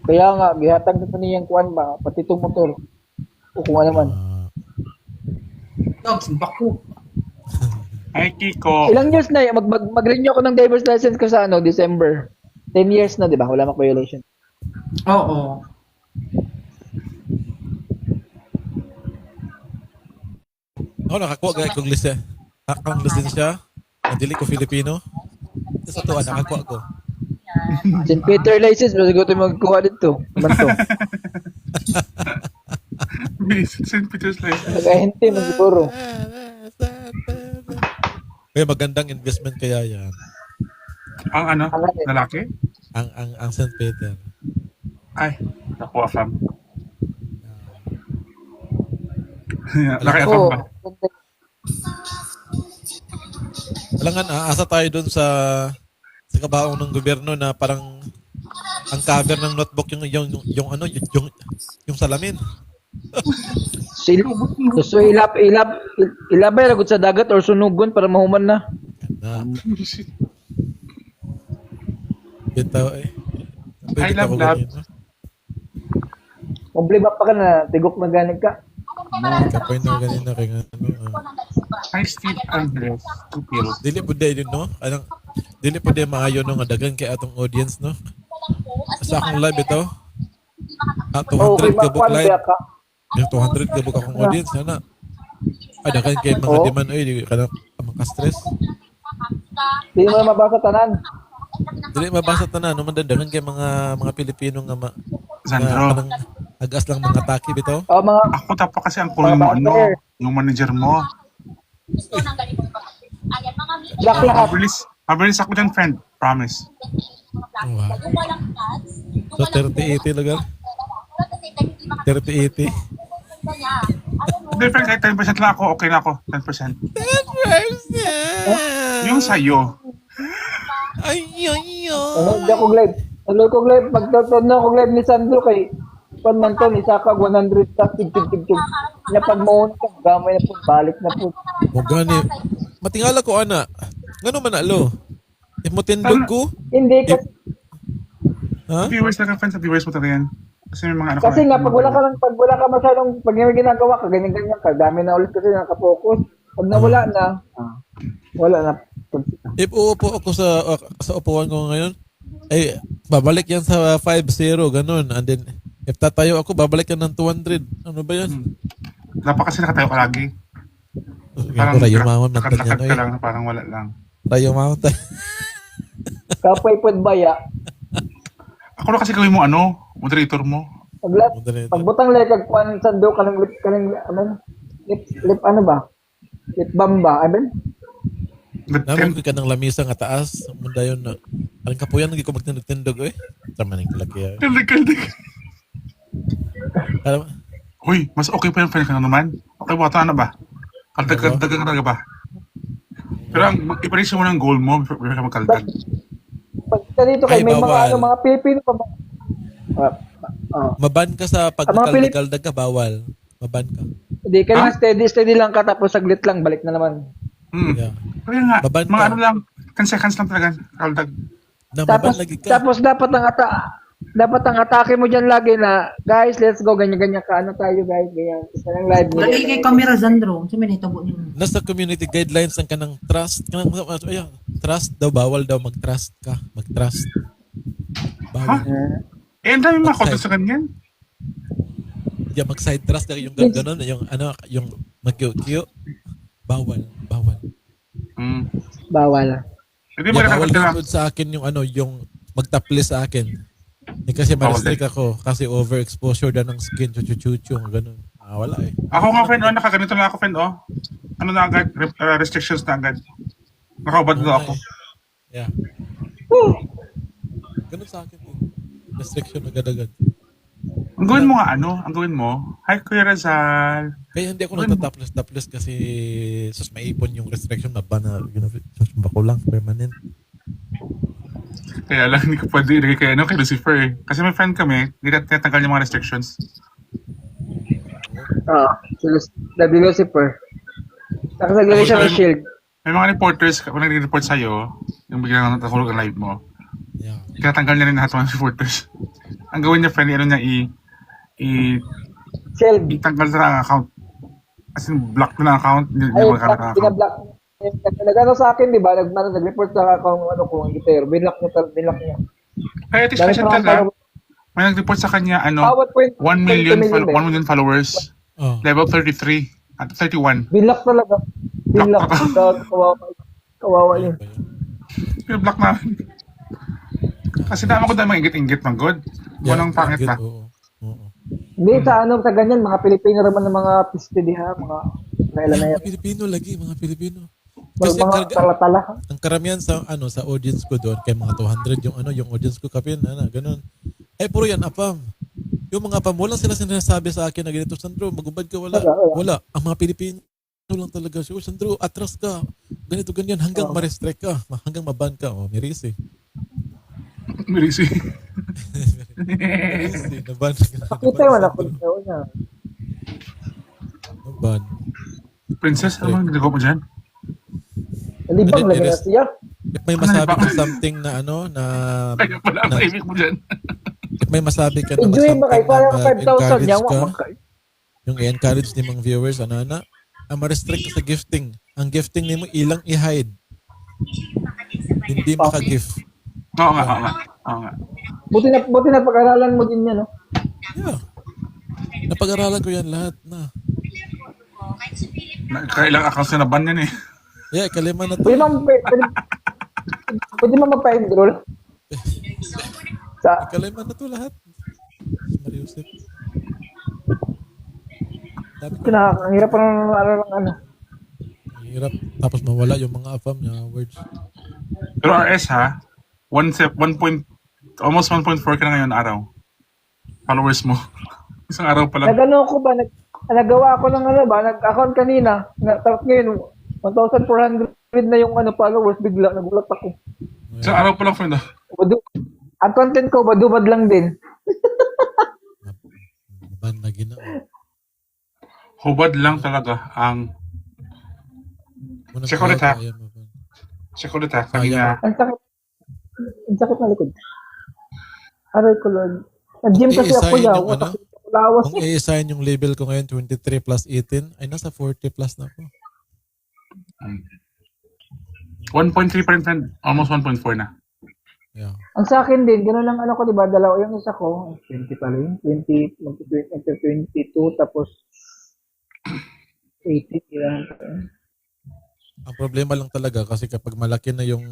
Kaya nga, gihatag na niyang kuwan ba? Pati itong motor. O kung ano man. Dogs, bako. Ay, Kiko. Ilang years na yun? Mag-renew ako ng driver's license ko sa December. 10 years na, di ba? Wala mak violation. Oo. Ako nakakuha gaya kong ang lisensya. Dili ko Filipino. Sa tuwa nakakuha ko. St. Peter license, pero siguro tayo magkuha dito. Naman to. St. Peter's License. Nag-ahente mo siguro. Kaya magandang investment kaya yan. Ang ano? Lalaki? Ang St. Peter. Ay, nakuha fam. Laki fam ba? Alangan, asa tayo dun sa kabaong ng gobyerno na parang ang cover ng notebook yung salamin. So ilabay lagot sa dagat or sunugon para mahuman na. Na. Bitaw eh. I love that. Problema pa ka na, tigok na ganig ka. Kapoy na ganin na kaya ano. Hi, Steve Andres. Tupil. Dili po dahil yun, no? Dili po dahil maayo no nga dagan kay atong audience, no? Sa akong live ito. 200 kabuk live. Yung 200 kabuk akong audience, sana. Dagan kay mga demand, di ka na makastress. Hindi mo na mabasa tanan. Dili mabasa tanan, no? Mandadagan kay mga Pilipino nga Sandro. agas lang mga taki bitaw. Mga Ako tapos kasi ang cool mo, ano, yung manager mo. black lahat. Mabilis ako dyan, friend. Promise. Wow. So 30-80 lagar? 30-80? Hindi, friend, kahit 10% lang ako, okay na ako. 10%. 10%? Yung sa'yo. Hindi ako live. Tuloy ko live. Pagtatunan ko live ni Sandro kay Panmanton, isa ka 100 tas tig-tig-tig. Na pag mohon ka, gamay na po, balik na po. Mo gani. Matingala ko ana. Ngano man alo? If mo tindog ko? Hindi ka, Ha? Viewers na ka, friend, sa viewers mo talaga yan. Kasi may mga ano kasi nga pag wala ka masyadong pag may ginagawa ka ganyan ka, dami na ulit kasi nakapokus. Pag nawala na, wala na. If uupo ako sa upuan ko ngayon, ay babalik yan sa 5-0 ganun. And then if tatayo ako, babalik yan ng 200. Ano ba yan? Dapat kasi nakatayo ka lagi. Parang rayo mamon man lakad yan. ka lang, parang wala lang. Rayo mamon tayo. Kapoy pod baya. Ako na kasi gawin mo ano, moderator mo. Pagbutang lekag kuan Sandro kanang lip ano ba? Lip balm ba? Aben? Naman ko ka ng lamisa nga taas. Munda yun na. Aling kapuyan, naging ko magtindog eh. Tama na yung kalaki. Kaldig. Alam mo? Uy, mas okay pa yung friend ka na naman. Okay ba? Ito na ba? Kaldag ka talaga ba? Pero ang ipanisya mo ng goal mo before ka magkaldag. Pag dito kay Ay, may bawal. mga Pilipino pa. Maban ka sa pagkaldag ka, bawal. Maban ka. Hindi ka lang steady lang ka tapos saglit lang balik na naman. Yeah. Kaya nga, Baban mga ka. ano lang, 10 seconds lang talaga, kaldag. Maban lagi ka. Tapos dapat ang atake mo diyan lagi na guys, let's go ganyan ka ano tayo guys, ganyan. Isa lang live mo. Dali kay camera Sandro. Sa may nitabo niyo. Nasa community guidelines ang kanang trust. Trust daw, bawal daw mag-trust ka. Mag-trust. Bawal. Ang dami mga koto sa ganyan. Yeah, mag-side trust yung gano'n, yung mag-kiyo. Bawal. Bawal. Hindi mo Bawal nakakita. din sa akin yung magtaplis sa akin. Kasi ma-restrict ako kasi overexposure na ng skin, chuchu-chuchu, gano'n. Wala eh. Ako nga, friend, nakaganito na ako, friend, Ano na agad, restrictions na agad. Nakaubad na ako. Yeah. Ganun sa akin. Restriction agad-agad. Ang gawin mo nga, ang gawin mo, hi, Kuya Razal. Kaya hindi ako nagtataples kasi sus maipon yung restriction na ba na sus bako lang permanent. Kaya lang, hindi ko pwede ilagay kay Lucifer eh. Kasi may friend kami, hindi na tinatanggal yung mga restrictions. Sabi Lucifer. Nakasaglagay siya ng shield. May mga reporters, kung nag-report sa'yo, yung biglang natahulog ang live mo, Yeah. tinatanggal niya rin lahat ng mga reporters. Ang gawin niya, friend, Shield. itanggal na ang account. As in, block na ang account, hindi Ay, mo magkakaroon ng account. binablock. Nagano sa akin, di ba? Nag-report sa kung kung gitar. Binlock niya. Kaya ito Dahil special sa talaga. May nag-report sa kanya, 1 million, 1 million followers, Oh. level 33, at 31. Binlock talaga. Binlock. Kawawa yun. Block namin. Kasi naman ko dahil mga inggit-inggit ng good. Walang pangit ba? Oo. Hindi, sa ganyan, mga Pilipino naman ng mga piste diha, mga kailan na yan. Mga Pilipino lagi, mga Pilipino. Mga Kasi tala-tala. ang karamihan sa sa audience ko doon kay mga 200 yung audience ko kapin ganun. Ay puro yan apam. Yung mga apam wala sila sinasabi sa akin na ganito, Sandro, magubad ka wala. Wala. Ang mga Pilipino lang talaga siya. Sandro, atras ka. Ganito ganyan hanggang ma-restrict ka, hanggang maban ka. Mirisi. Mirisi. Mirisi, naban ka. Pakita mo na kung niya. Ban. Princess, ano bang ginagawa mo dyan? Nalibang Ano, lagi na i-rest- siya. If may masabi ka something na ano, na Kaya pala ang tahimik mo dyan. if may masabi ka na Enjoy ba kayo? Parang something 5,000 na niya. encourage ka, yung i-encourage ni mga viewers, ano na, ma-restrict ka sa gifting. Ang gifting ni mo, ilang i-hide. Hindi maka-gift. Oo nga, oo nga. Oo nga. Buti na pag-aralan mo din yan, no? Yeah. Napag-aralan ko yan lahat na. Kailang accounts na ban yan eh. Yeah, kalima na to. Pwede mo magpa-enroll. Kalima na to lahat. Mariusip. Sabi ko, Ang hirap pa ng ano. ang hirap. Tapos mawala yung mga afam niya words. Pero RS ha, almost 1.4 ka na ngayon araw. Followers mo. Isang araw pa lang. Nagano ko ba? Nagawa ko ng ano ba? Nag-account kanina. Tapos ngayon, 1,400 na yung followers. Bigla, nagulat ako. Isang araw pa lang, friend. Ang content ko, badubad lang din. Ban na gina. Hubad lang talaga ang... Check ulit ha. Check ulit ha. Kanina. Ang sakit na likod. Aray ko, Lord. Nag-gym kasi ako yaw. Lawas. Kung i-assign yung label ko ngayon, 23 plus 18, ay nasa 40 plus na ako. 1.3 pa rin, friend. Almost 1.4 na. Yeah. Ang sa akin din, gano'n lang ko, diba? Dalawa yung isa ko. 20 pala yun. 22, tapos 80. Yan. Ang problema lang talaga kasi kapag malaki na yung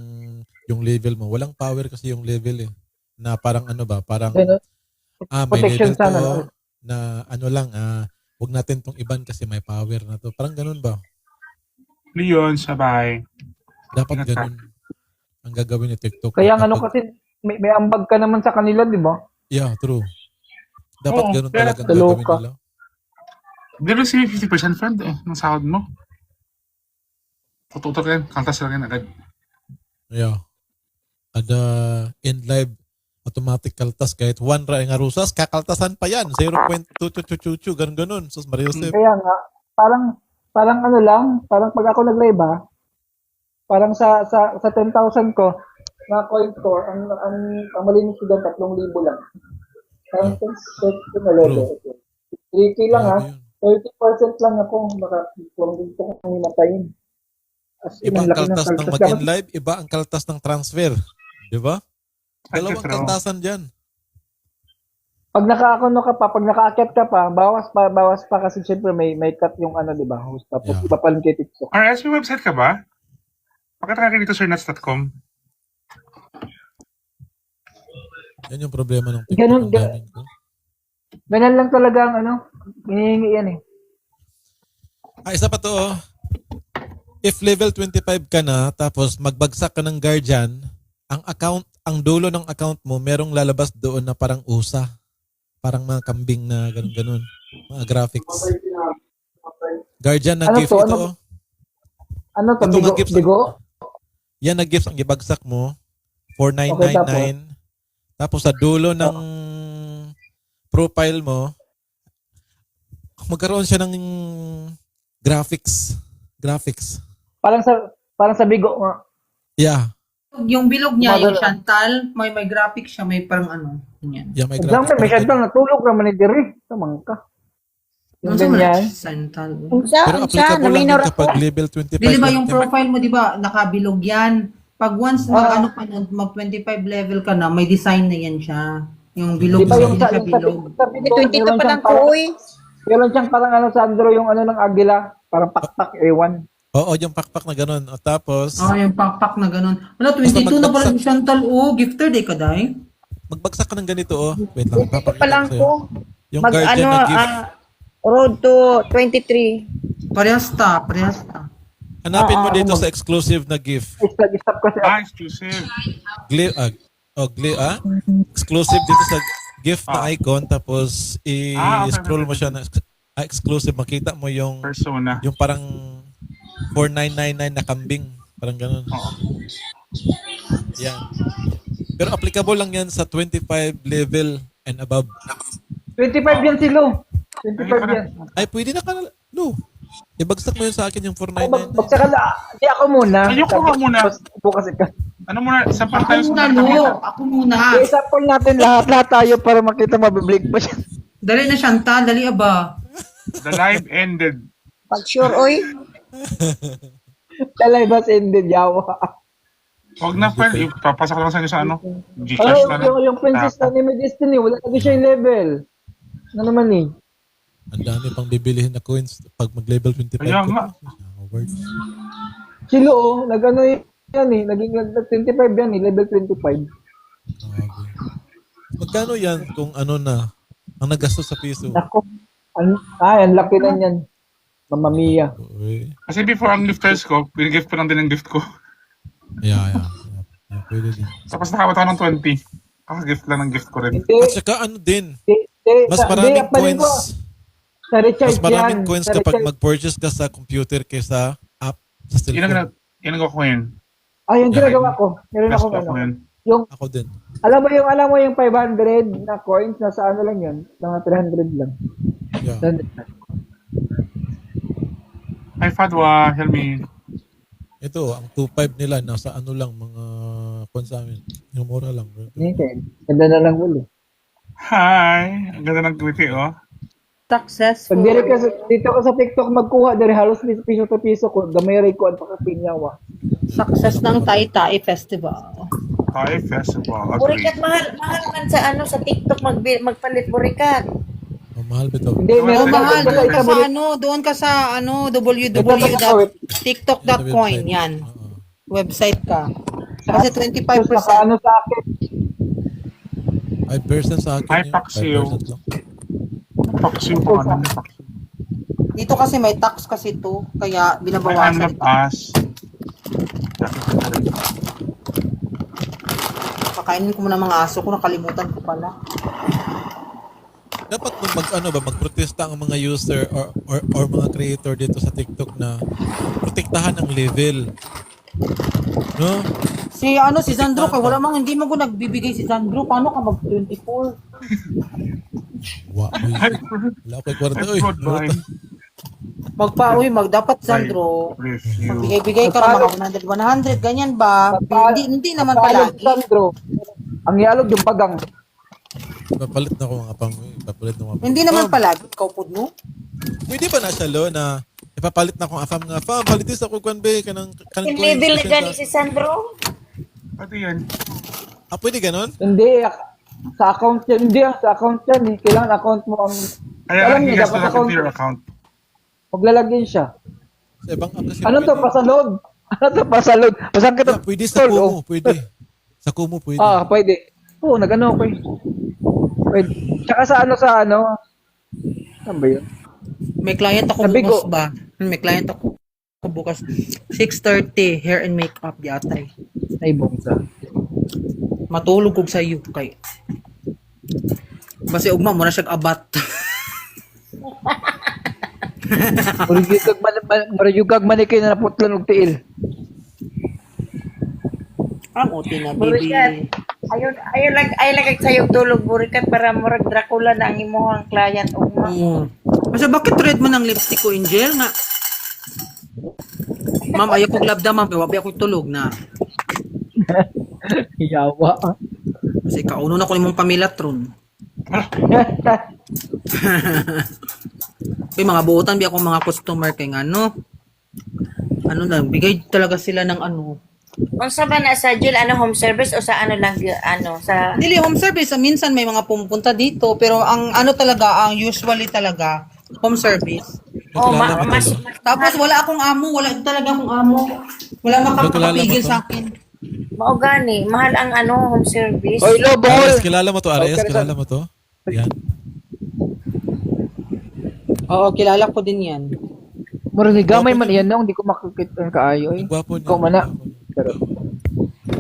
level mo, walang power kasi yung level eh. Na parang ano ba, parang may protection level to sana. na ano lang, wag natin tong iban kasi may power na to. Parang ganun ba? Leon, sabay. Dapat ganun ang gagawin ni TikTok. Kaya Kapag- ano kasi, may ambag ka naman sa kanila, di ba? Yeah, true. Dapat Oo, ganun kaya talaga ang gagawin kaloka. nila. Di ba si 50% friend eh, ng sahod mo? Tututor ka yan, kaltas lang yan agad. Yeah. Ada in live automatic kaltas kahit 1 ra nga rusas, kakaltasan pa yan. 0.2 ganun. Sus Mariusip. Kaya nga, parang ano lang, parang pag ako nag-live parang sa 10,000 ko, na coin ko, ang malinis ko doon, 3,000 lang. Parang 10 na level. 3K lang Grabe yun. 30% lang ako, baka dito ko kung hinatayin. As in, Iba ang ang laki ng kaltas ng kaltas. mag-in live, iba ang kaltas ng transfer. Di ba? Dalawang True. kaltasan dyan. Pag naka-ano ka pa, pag naka-akit ka pa, bawas pa kasi syempre may cut yung di ba, host. Tapos Yeah. iba pa rin kay TikTok. RS, may website ka ba? Pakita ka dito, sirnuts.com. Yan yung problema ng TikTok. Ganun, Ang daming ko. Ganyan lang talaga ang hinihingi yan eh. Isa pa to. If level 25 ka na, tapos magbagsak ka ng guardian, ang dulo ng account mo, merong lalabas doon na parang usa. Parang mga kambing na ganun-ganun. Mga graphics. Guardian na Ano gift to? ito. Ano to? Ito nga Bigo? gifts. Bigo? Yan na gifts ang ibagsak mo. 4,999. Tapos sa dulo ng profile mo, magkaroon siya ng graphics. Parang sa Bigo. Yeah. Yung bilog niya, yung Madala. Chantal, may graphic siya, may parang ano. Ganyan. Yeah, may Example, may graphics. Chantal natulog naman ni Diri. Tamang ka. Yung ganyan. Chantal. Pero applicable lang din kapag level 25. Di ba yung lang. profile mo, di ba, nakabilog yan. Pag once mag 25 level ka na, may design na yan siya. Yung bilog Di ba sa yung siya bilog. sa Bigo, 22 pa lang ko, uy. Meron siyang parang Sandro, yung ng Agila. Parang pakpak, ewan. Oo, yung pakpak na ganun. O tapos, Yung pakpak na ganun. Wala, 22 na pala yung Chantal. Gifted eh, kaday. magbagsak ka ng ganito, oh. Wait lang, 22 pa papakita lang ko sa'yo. ko. Yung guardian na gift. Road to 23. Parehas ta. Hanapin mo dito sa exclusive na gift. Stop kasi. Exclusive. Exclusive dito sa gift na icon. Tapos, i-scroll mo siya na exclusive. Makita mo yung Persona. yung parang 4,999 na kambing. Parang ganun. Oo. Yan. Pero applicable lang yan sa 25 level and above. 25 yan si Lou. 25 yan. Ay, pwede na ka No. Ibagsak mo yun sa akin yung 499. Magsaka na, di ako muna. Ayoko nga muna. Bukas ka. Ano muna, sampan tayo Ako sa muna, Lo. Ako muna. I-sample natin lahat tayo para makita mabiblig pa siya. Dali na, Chantal. Dali, aba. The live ended. Pag sure, oy. Talay ba ended, yawa. Huwag na, friend. Ipapasak lang sa inyo sa ano. Gcash Ano, na lang. yung princess na Anime Destiny, wala na siya yung level. Ano naman eh. Ang dami pang bibilihin na coins pag mag-level 25 Kaya ka. nga. Worth. Silo, nag-ano yan eh, naging 25 yan eh, level 25. Grabe. Magkano yan kung ano na, ang nagastos sa piso? Nako, ang laki na yan. Mamma Mia. Uy. Kasi before ang gifters ko, pinigift pa lang din ang gift ko. Yeah. Pwede din. Tapos nakabata ng 20. Kaka-gift lang ng gift ko rin. Hindi, At saka ano din, hindi, mas hindi, maraming apalin ko. coins, Sa Richard mas maraming yan. coins Sa kapag Richard. mag-purchase ka sa computer kaysa app sa Yun cellphone. ang ko yun. Yung ginagawa ko. Meron Best akong ko ano. yun. Yung, Ako din. alam mo yung 500 na coins, nasa ano lang yun? Mga 300 lang. Yeah. 300 lang. Hi, Fadwa. Help me. Ito, ang 2.5 nila, nasa ano lang, mga coins sa amin. Yung mura lang. Okay. Ganda na lang ulo. Hi! Ang ganda ng tweet oh. Successful. Pag dire ka dito ka sa TikTok magkuha, dari halos piso to piso ko, gamay rin ko at pakapinyawa. Success ng Tai-Tai Festival. Hi, Festival. Agree. Burikat, mahal man sa ano, sa TikTok magpalit burikat. Oh, mahal ba ito? Hindi, Oh, meron mahal. ka Doon ka isa sa doon ka sa www.tiktok.coin. Yan. Website ka. Kasi 25%. Ano sa akin? 5% sa akin Ay, yun. paksiw. 5% lang. Paksiw ko. Ano yung paksiw? Dito kasi may tax kasi to. Kaya May binabawasan. unlock us. Pakainin ko muna mga aso ko. Nakalimutan ko pala. Dapat magprotesta ang mga user or mga creator dito sa TikTok na protektahan ang level. No? Si Sandro, kay wala mang hindi mo ko nagbibigay si Sandro. Paano ka mag-24? Wow. Wala ko kwarta. Uy, Dapat Sandro. Review. Magbigay-bigay ka ng mga 100, ganyan ba? Hindi naman Palog, palagi. Sandro. Ang yalog yung pagang. Papalit na ko mga pang. Papalit na mga Hindi naman palagi. Ikaw po, no? Pwede ba na siya, Lo, na ipapalit na akong afam nga. Fam, palitis ako kwan ba? Kanang Yung level na gani si Sandro. Pati yan. Pwede ganon? Hindi, sa account yan. Hindi, sa account yan eh. Kailangan account mo ang... Kaya Alam he niyo, has to dapat log account. into your account. Maglalagin siya. Sa ibang app kasi Ano to, pwede. pasalog? Ano to, pasalog? Pasang kita. Yeah, pwede sa Kumu, pwede. Sa Kumu, pwede. Pwede. Oo, nag-ano ko eh. Pwede. Tsaka sa ano. Saan ba yun? May client ako Sabi bukas ko- ba? May client ako bukas. 6:30, hair and makeup yatay. Ay, bongsa. Matulog kog sa iyo kay. Basi ugma mo na siya abat. Mariyugag manikay na naputlan og tiil. Ang uti na, Burikat. baby. Ayaw lagay sa'yo tulog, burikat, para murag Dracula na ang imuhang client. Kasi bakit red man ang lipstick ko, Angel? Nga. Ma'am, ayaw kong labda, ma'am. Kaya wabi ako tulog na. Yawa. Kasi kauno na ko nimong pamilatron. Kaya mga buotan, biya akong mga customer kay nga, no? Ano lang, bigay talaga sila ng ano. Kung sa ba na sa Jill, home service o sa ano lang, sa... Dili home service, minsan may mga pumupunta dito, pero ang ano talaga, ang usually talaga, home service. Kilala mo mas... to, Lo? Tapos wala akong amo, wala talaga akong amo. Wala makakapigil sa akin. Maugani, mahal ang home service. Hoy, Lobo! Ares, kilala mo to, Ares? Okay, Kilala mo to? Yan. Oo, kilala ko din yan. Mura ni gamay man yan, no? Hindi ko makakita kaayo eh. Ang gwapo niya. Ikaw man na. Pero,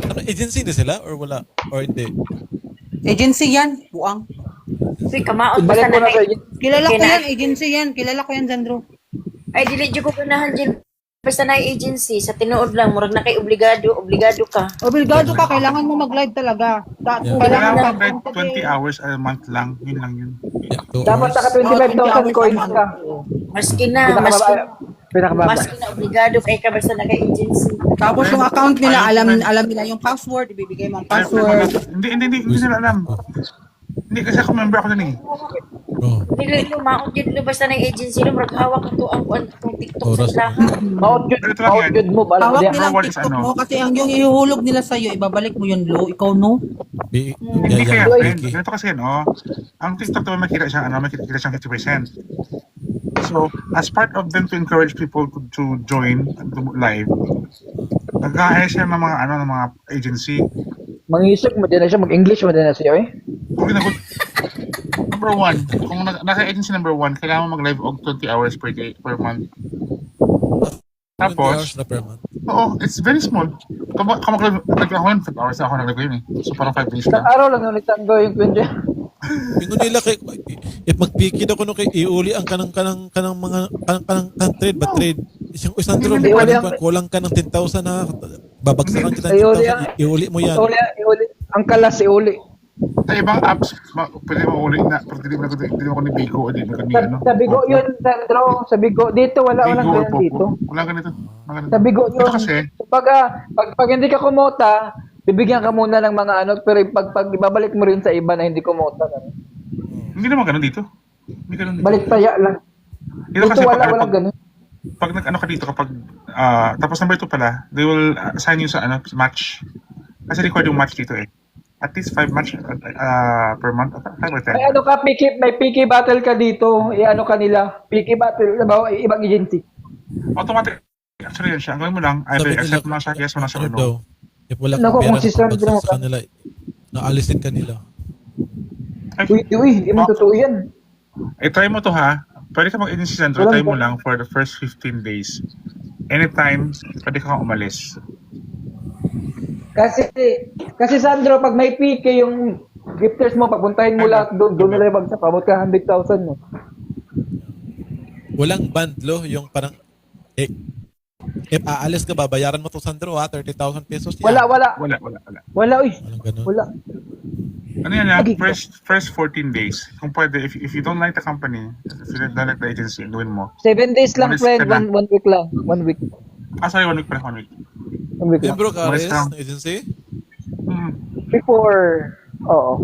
Ano, agency na sila? Or wala? Or hindi? Agency yan, buang. Uy, kamaot ibalik basta mo na na sa Kilala ko yan, agency yan. Kilala ko yan, Sandro. Ay, dili dyan ko ganahan dyan. Basta na agency, sa tinuod lang, murag na kay obligado ka. Obligado ka, kailangan mo mag-live talaga. Yeah. Kailangan Kailangan ka mag 20 hours a month lang. Yun lang yun. Yeah, 2 Dapat hours. naka 25,000 coins ka. Maski na, Pinakababa. maski na obligado kay ka basta naka-agency. Tapos yung account nila, alam nila yung password, ibibigay mo ang Ay, password. hindi nila alam. Hindi kasi ako member ako dun eh. Oh, Dili lumaot yun lo basta nag-agency lo murag hawak to ang TikTok Oras. sa lahat. Maot yun mo. Bala Hawak mo nila ang Number one is TikTok ano? mo kasi ang yung ihuhulog nila sa'yo, ibabalik mo yun, Lo. Ikaw, no? Hindi kaya, Vicky. ganito kasi yan, oh. Ang TikTok naman makita siyang, makita siyang 50%. So, as part of them to encourage people to join and to live, nag-hire siya ng mga, ng mga agency. Mangisip mo din na siya, mag-English mo din na siya eh. Kung ginagot, number one, kung nasa agency number one, kailangan mo mag-live og 20 hours per day, per month. 20 hours Tapos, na per month. oo, it's very small. Kung mag-live ako yun, 5 hours na ako nag-live yun eh. So, parang 5 days Isang lang. araw lang ulit ang yung 20. Pingon nila kay magpikid ako no kay iuli ang kanang mga kanang trade ba trade isang duro Iuli ang- kulang ka ng 10,000 na babagsakan kita ng Iuli 10,000 iuli mo yan. Iuli. Ang kalas, iuli. Sa ibang apps, pwede mo uli na, pero hindi mo ko ni Bigo o hindi mo ko ni ano. Sa Bigo yun, Sandro. Sa Bigo. Dito, walang Bigo or ganyan Popo. dito. Wala ganito. Sa Bigo yun. Ito kasi, Pag hindi ka kumota, bibigyan ka muna ng mga ano, pero pag ibabalik mo rin sa iba na hindi kumota. hindi naman ganun dito. Hindi ganun dito. Balik taya lang. Dito kasi Dito wala, pag, walang ganun. pag nag-ano ka dito, kapag, tapos number 2 pala, they will assign you sa match. Kasi record yung match dito eh. At least 5 match per month. 5 or 10. May ano ka, may PK battle ka dito. I-ano ka nila. PK battle, diba, ibang agency. Automatic. Actually yan siya. Ang gawin mo lang, either Sabi nila, accept mo lang siya, yes mo lang siya, ano or no. daw, if wala Naku, kang pera kung si Sandro nakapagsak sa ka- kanila, naalisin ka nila. Uy, hindi mo totoo yan. Try mo to ha. Pwede ka mag-agency Sandro, Walang try mo ba- lang for the first 15 days. Anytime, pwede ka umalis. Kasi Sandro, pag may PK yung gifters mo, papuntahin mo lahat doon nila yung magsapabot ka 100,000 mo. Walang bundlo yung parang if aalis ka babayaran mo to Sandro ha 30,000 pesos yan. Wala. Wala. Uy. Walang ganun. Wala. Ano yan ha? Okay. First 14 days. Kung pwede, if you don't like the company, if you don't like the agency, gawin mo. 7 days lang, Umalis friend. ka na. One week lang. 1 week. Sorry, 1 week pala, 1 week. 1 week lang. Membro ka Umalis Ares ka. ng agency? Before, oo.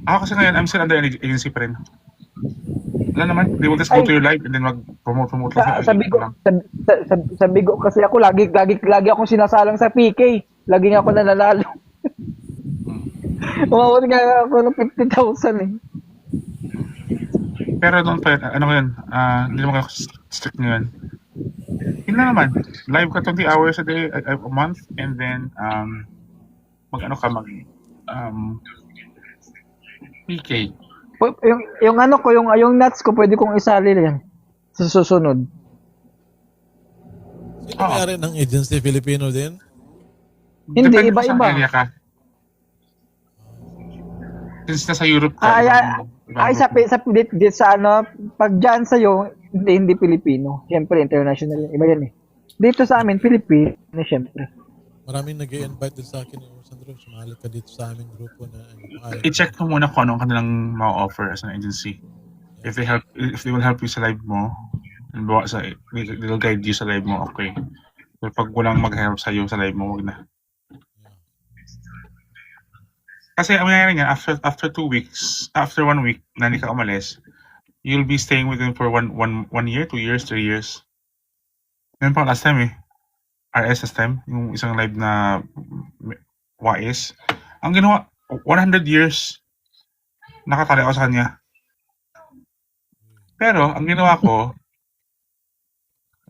Ako kasi ngayon, I'm still under an agency pa rin. Wala naman, they will just go to your live and then mag-promote lang. Sa Bigo, sa Bigo kasi ako lagi ako sinasalang sa PK. Lagi nga ako nananalo. Umabot nga ako ng 50,000 eh. Pero doon pa, ano ko yun, hindi naman ako strict ngayon. Yun lang naman, live ka 20 hours a day, a month, and then, PK. Yung ano ko, yung nuts ko, pwede kong isali yan sa susunod. Sino may-ari ng agency Filipino din? Hindi, Depende kung iba-iba. saan area ka. Since nasa Europe ka, Sa ano, pag dyan sa'yo, hindi Pilipino. Siyempre, international. Iba yan eh. Dito sa amin, Pilipino, siyempre. Maraming nag-i-invite din sa akin Sandro, sumali ka dito sa aming grupo na i-check mo muna kung anong kanilang ma-offer as an agency. If they will help you sa live mo, they'll guide you sa live mo, okay. Pero pag walang mag-help sa'yo sa live mo, wag na. Kasi ang mangyayari niyan, after 2 weeks, after 1 week na hindi ka umalis, you'll be staying with them for 1 year, 2 years, 3 years. Ngayon pa last time eh. RS last time, yung isang live na WAIS. Ang ginawa, 100 years, nakatali ako sa kanya. Pero, ang ginawa ko,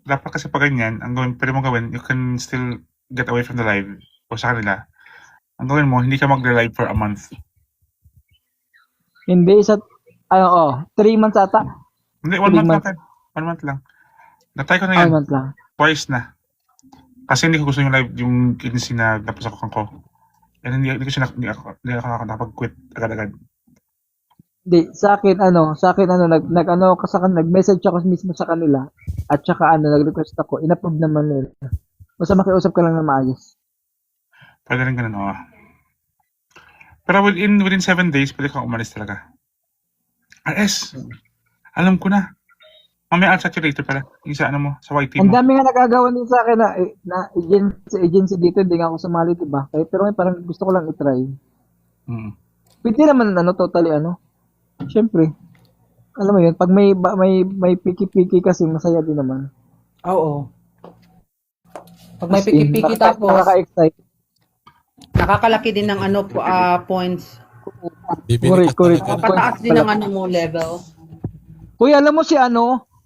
dapat kasi pag ganyan, ang gawin, pwede mo gawin, you can still get away from the live o sa kanila. Ang gawin mo, hindi ka mag-live for a month. Hindi, 3 months ata. Hindi, 1 3 month months. lang. 1 month lang. Natry ko na 1 yan. month lang. Twice na. Kasi hindi ko gusto yung live, yung agency na napasakukan ko. And hindi ako nakapag-quit agad-agad. Di, sa akin nag-message ako mismo sa kanila at saka nag-request ako, in-approve naman nila. Basta makiusap ka lang na maayos. Pwede rin ganun, oo. Pero within 7 days, pwede kang umalis talaga. RS, alam ko na. Mamaya I'll chat you later pala. Yung sa ano mo, sa YT Ang mo. dami nga nagagawa din sa akin na agency dito, hindi nga ako sumali, diba? Pero ngayon parang gusto ko lang i-try. Mm. Pwede naman totally Siyempre. Alam mo yun, pag may piki-piki kasi masaya din naman. Oo. Pag may As in, piki-piki tapos, nakaka-excite. nakakalaki din ng points. Bibili ka Correct. talaga. Pataas din ng mo level. Kuya, alam mo si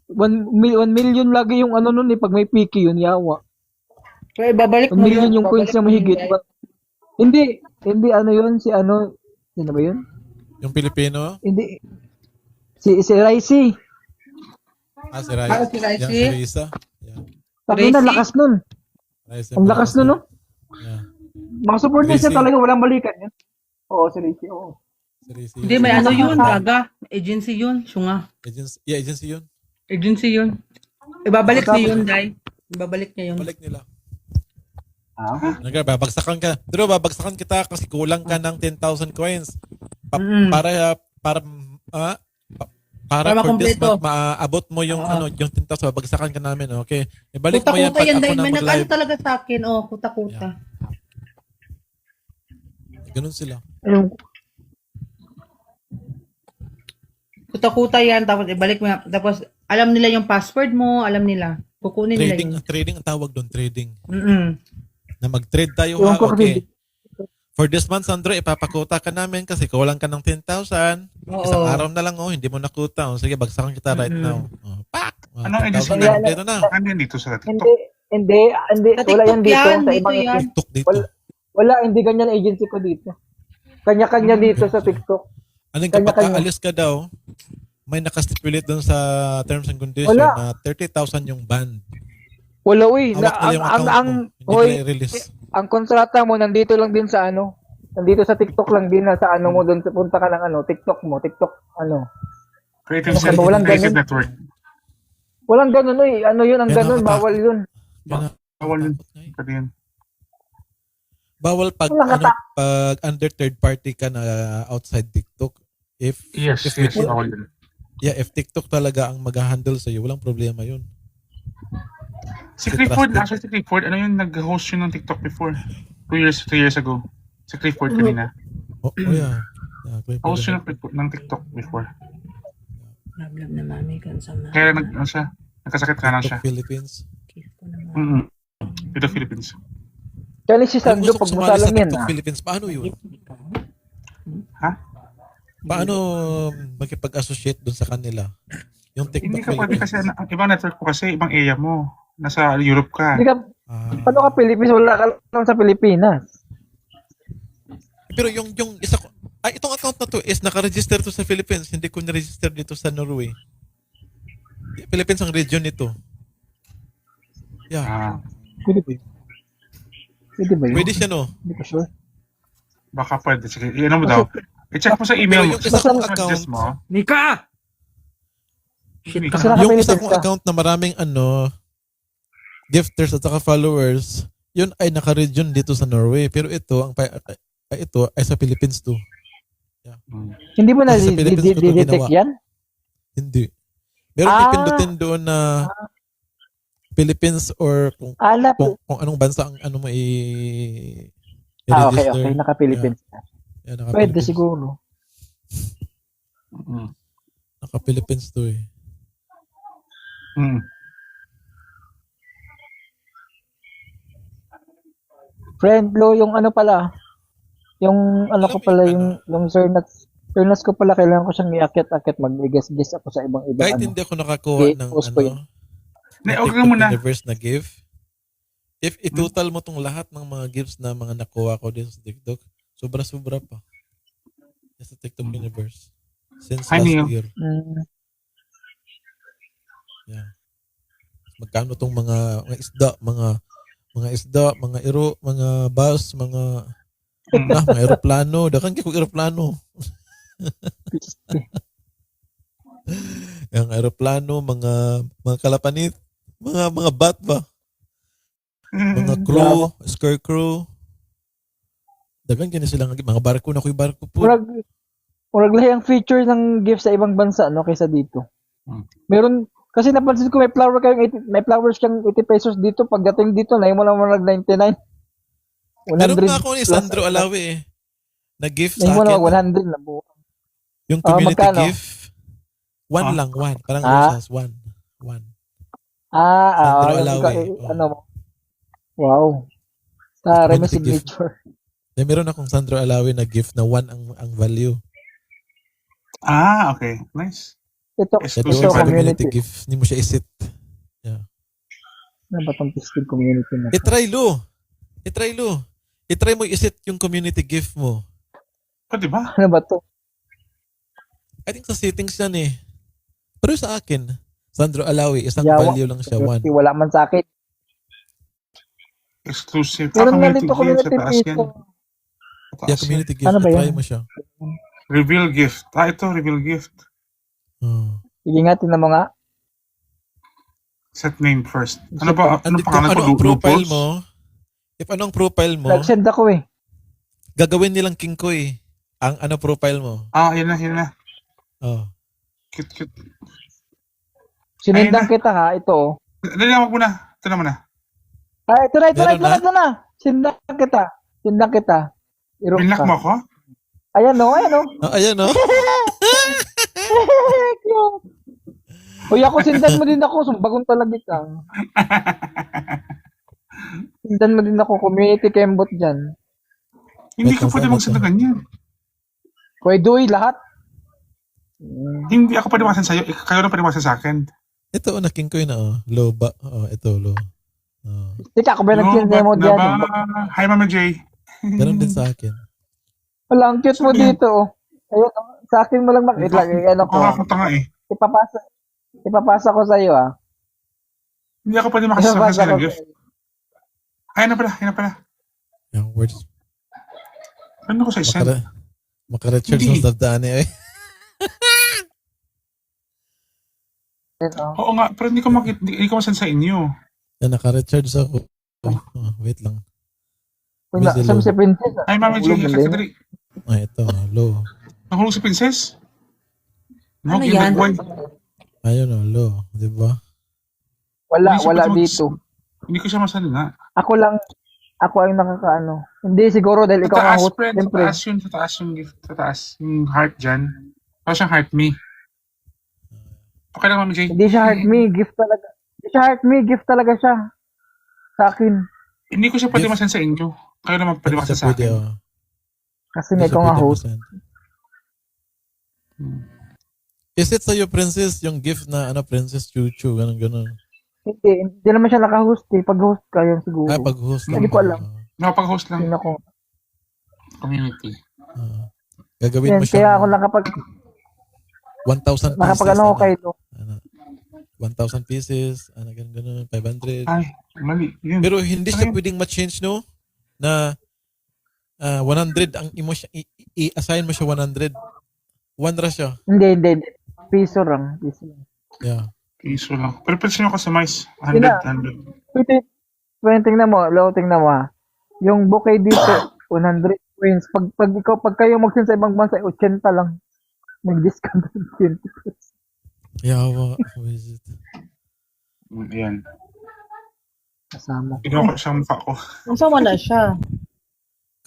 1 million lagi yung nun pag may piki yun, yawa. Kaya babalik 1 mo million yun. yung coins niya mahigit. Hindi yun, sino ba yun? Yung Pilipino? Hindi. Si Raisi. Si Raisa. Si Raisa? Yan, si Raisa. Yan. Sabi na, Raisi? lakas nun. Raisa, Ang lakas nun, no? Yeah. Mga support niya Raisi. talaga, walang balikan yun. Oo, si Raisi, oo. Si Raisa. Hindi, may yun, gaga. Agency yun, syunga. Agency yun. Agency yun. Ibabalik niya yun, Day. Ibabalik niya yun. Balik nila. Ah, Babagsakan ka. Pero babagsakan kita kasi kulang ka ng 10,000 coins. Mm. Para Para for this makumpleto. month maabot mo yung yung 10,000, babagsakan ka namin, okay? Ibalik mo yan Kuta-kuta pag yan, ako Day. na May nag-ano mag-live. talaga sa akin. Oh, kuta-kuta. Ganun sila. ayun. Kuta-kuta yan, tapos ibalik mo yan. Tapos, alam nila yung password mo, alam nila. Kukunin nila yun. Trading ang tawag doon, trading. Mm-mm. Na mag-trade tayo Ewan ko okay. For this month, Sandro, ipapakuta ka namin kasi kulang ka ng 10,000. Oo. Isang araw na lang, hindi mo nakuta. Sige, bagsakan kita right now. Pak! Anong 10,000 agency na, yan? kompleto na. Ano yan dito sa TikTok? Hindi, Sa wala yan TikTok dito. yan, Sa dito ibang yan. TikTok dito. Wala, hindi ganyan agency ko dito. Kanya-kanya dito sa TikTok. Anong kapag Kanya-kanya. aalis ka daw, may nakastipulate doon sa terms and condition Wala. na 30,000 yung band. Wala, uy. Hawak nila yung account mo. Hindi Hoy, nila i-release. ang kontrata mo nandito lang din sa nandito sa TikTok lang din na sa mo doon punta ka ng TikTok mo, Creative, Ano ka ba? Walang creative ganun? network. Walang ganun, uy. Yun ang Yan ganun, ang bawal yun. Bawal yun. Pwede yun. Bawal pag Walang pag under third party ka na outside TikTok. If Yes, if bawal yun. if TikTok talaga ang mag-handle sa walang problema 'yun. Si Si Clifford, Trusted. actually si Clifford, ano yun, nag-host yun ng TikTok before. 2 years ago. Si Clifford kanina. Yeah. Yeah, Host yun ng TikTok before. Lablab na mami kan sama. Kaya nagkasakit ka na siya. TikTok Philippines. Dito Philippines. Kaya si Kung Sandro, gusto ko pag sumali sa masalang yan, TikTok Philippines, paano 'yun? Ha? Paano makipag-associate doon sa kanila? Yung TikTok Hindi ka pwede Philippines. kasi, ang ibang network ko kasi, ibang area mo. Nasa Europe ka. Hindi ka, paano ka Pilipinas? Wala ka lang sa Pilipinas. Pero yung isa ko, itong account na to is naka-register to sa Philippines, hindi ko na-register dito sa Norway. Philippines ang region nito. Yeah. Ah, Pwede ba yun? Pwede ba yun? Pwede siya, no? Hindi ko sure. baka pwede. Sige, ano mo daw? I-check mo sa email mo. Pero yung isa kong Sa address account, mo. Nika! Shit, Kasi naka- Yung isa Philippines kong ka. account na maraming gifters at saka followers, yun ay naka-region dito sa Norway. Pero ito, ito ay sa Philippines to. Hindi mo na Kasi sa Philippines ko ito di-detect ginawa. yan? Hindi. Meron pipindutin doon na Philippines or kung anong bansa ang ano mo Okay. i-register. Naka-Philippines ka. Yeah, Pwede siguro. Naka-Philippines to eh. Friend, Lo, yung ano pala, yung ano ko pala, yung Sernas ko pala, kailangan ko siyang i-akit-akit, mag-guess ako sa ibang-ibang Kahit ano. hindi ako nakakuha ng post point. Okay TikTok muna. Universe na gift, if i-total mo tong lahat ng mga gifts na mga nakuha ko din sa TikTok, sobra-sobra pa. Sa TikTok Universe. Since Hi, last Neil. year. Yeah. Magkano tong mga isda, mga iro, mga bus, mga eroplano, dakan kay kog eroplano. Yung eroplano, mga kalapanit, mga bat ba? Mga crew, scarecrow. Dagan kini sila mga barko na ko'y barko po. Murag lahi ang feature ng gift sa ibang bansa no kaysa dito. Meron Kasi napansin ko may flowers kang 80 pesos dito. Pagdating dito, na mo naman nag-99. 100 Meron nga ako ni plus. Sandro Alawi eh. Nag-gift Na sa mo naman akin. 100 na buo. Yung community magkano? gift. One lang, one. Parang Ah? rosas, one. One. Sandro Sandro Alawi. ano mo. Wow. Sa Remy Community gift. Signature. Meron akong Sandro Alawi na gift na one ang value. Okay. Nice. Ito, Kaya Exclusive ito doon sa community. community gift, hindi mo siya isit. Ano ba itong pistil community na? I-try lo. I-try mo isit yung community gift mo. Pwede ba? Ano ba to? I think sa settings yan eh. Pero sa akin, Sandro Alawi, isang Yawa. value lang siya, one. Wala man sa akin. Exclusive. Meron nga dito gift, community sa taas yan. piso. Sa taas Yeah, yan. community gift. Ano ba I-try yan? mo siya. Reveal gift. Ito, reveal gift. Oh. Sige nga, tingnan mo nga. Set name first. Ano ba? Ano Andito, pangalan ko? ano ang profile Loopholes? mo? If ano ang profile mo, Nag-send ako eh. gagawin nilang King Koy. Ang ano profile mo. Yan na. Oh. Cute. Sinindang Ayun kita ha, ito. Dali lang mo na. Ito naman na. Ito Meron na. Sinindang kita. Irok Binlock ka. mo ako? Ayan o. Oh, ayan oh. Cute. Uy, ako sindan mo din ako. Sumbagong talaga ka. Sindan mo din ako. Community kembot dyan. Hindi Wait ka lang, pwede saan magsend ito? na ganyan. Pwede lahat. Hindi ako pwede magsend sa'yo. Kayo na pwede magsend sa akin. Ito na King Koy na oh. Low ba? Oh, ito low. Oh. Teka, ako ba nag-send mo ba't dyan? na ba? Hi, Mama J. Ganun din sa akin. Wala, ang cute mo dito. Oh. Ayun, sa akin mo lang makita. Ano ko. Nakakata nga eh. Ipapasa ko sa'yo ah. Hindi ako pwede makasasama Ipapasa sa ko gift. sa'yo. Ayun na pala. Yung words. Ano ko sa isend? Maka-recharge Hindi. mo sa daan eh. Ayun, oh. Oo nga, pero hindi ko makita. Hindi ko masend sa inyo. Yan, naka-recharge ako. Oh, wait lang. Wala, Busy saan low. si Princess? Hi, Mama J. Ulog na din. Dali. Ay, ito. Low. Nahulog si Princess? No, Ano yan? ginagway. Ayun oh, low. Diba? Wala Hindi siya pwede dito. Hindi ko siya masend nga. Ako ang nakakaano. Hindi siguro dahil Sa ikaw ang taas, host. friend. Siyempre. Sa taas yung gift. Sa taas. Yung heart dyan. Parang siyang heart me. Okay lang, Mama J. Hindi siya heart me, gift talaga. Hindi siya heart me, gift talaga siya. Sa akin. Hindi ko siya pwede Gift. masend sa inyo. Kayo naman pwede Hindi masend siya sa pwede akin. oh. Kasi Hindi nga siya ikaw nga pwede host. masend. Is it sa'yo, Princess, yung gift na Princess Chuchu, ganun. Hindi naman siya naka-host eh. Pag-host ka yun siguro. Ah, pag-host lang. Hindi ko alam. Nakapag-host lang. Sino ko. Community. Gagawin Yan, mo siya. kaya ako 1,000 pieces. nakapag ano ko kayo. Ano, 1,000 pieces, ganun, 500. Ay, mali. Yun. Pero hindi siya Ayun. pwedeng ma-change, no? Na 100 ang imo siya i-assign mo siya 100. 1 ra siya. Hindi. Piso lang. Yeah. Piso lang. Pero pwede nyo customize. Sina? 100. Tingnan mo, ha. Yung bouquet dito, 100 coins. Pag kayo mag-send sa ibang bansa, 80 lang. Mag-discount ng 20 pesos. Yawa. Who is it? Ayan. Kasama. Ginawa ko siyang mukha ko. Unsa man na siya?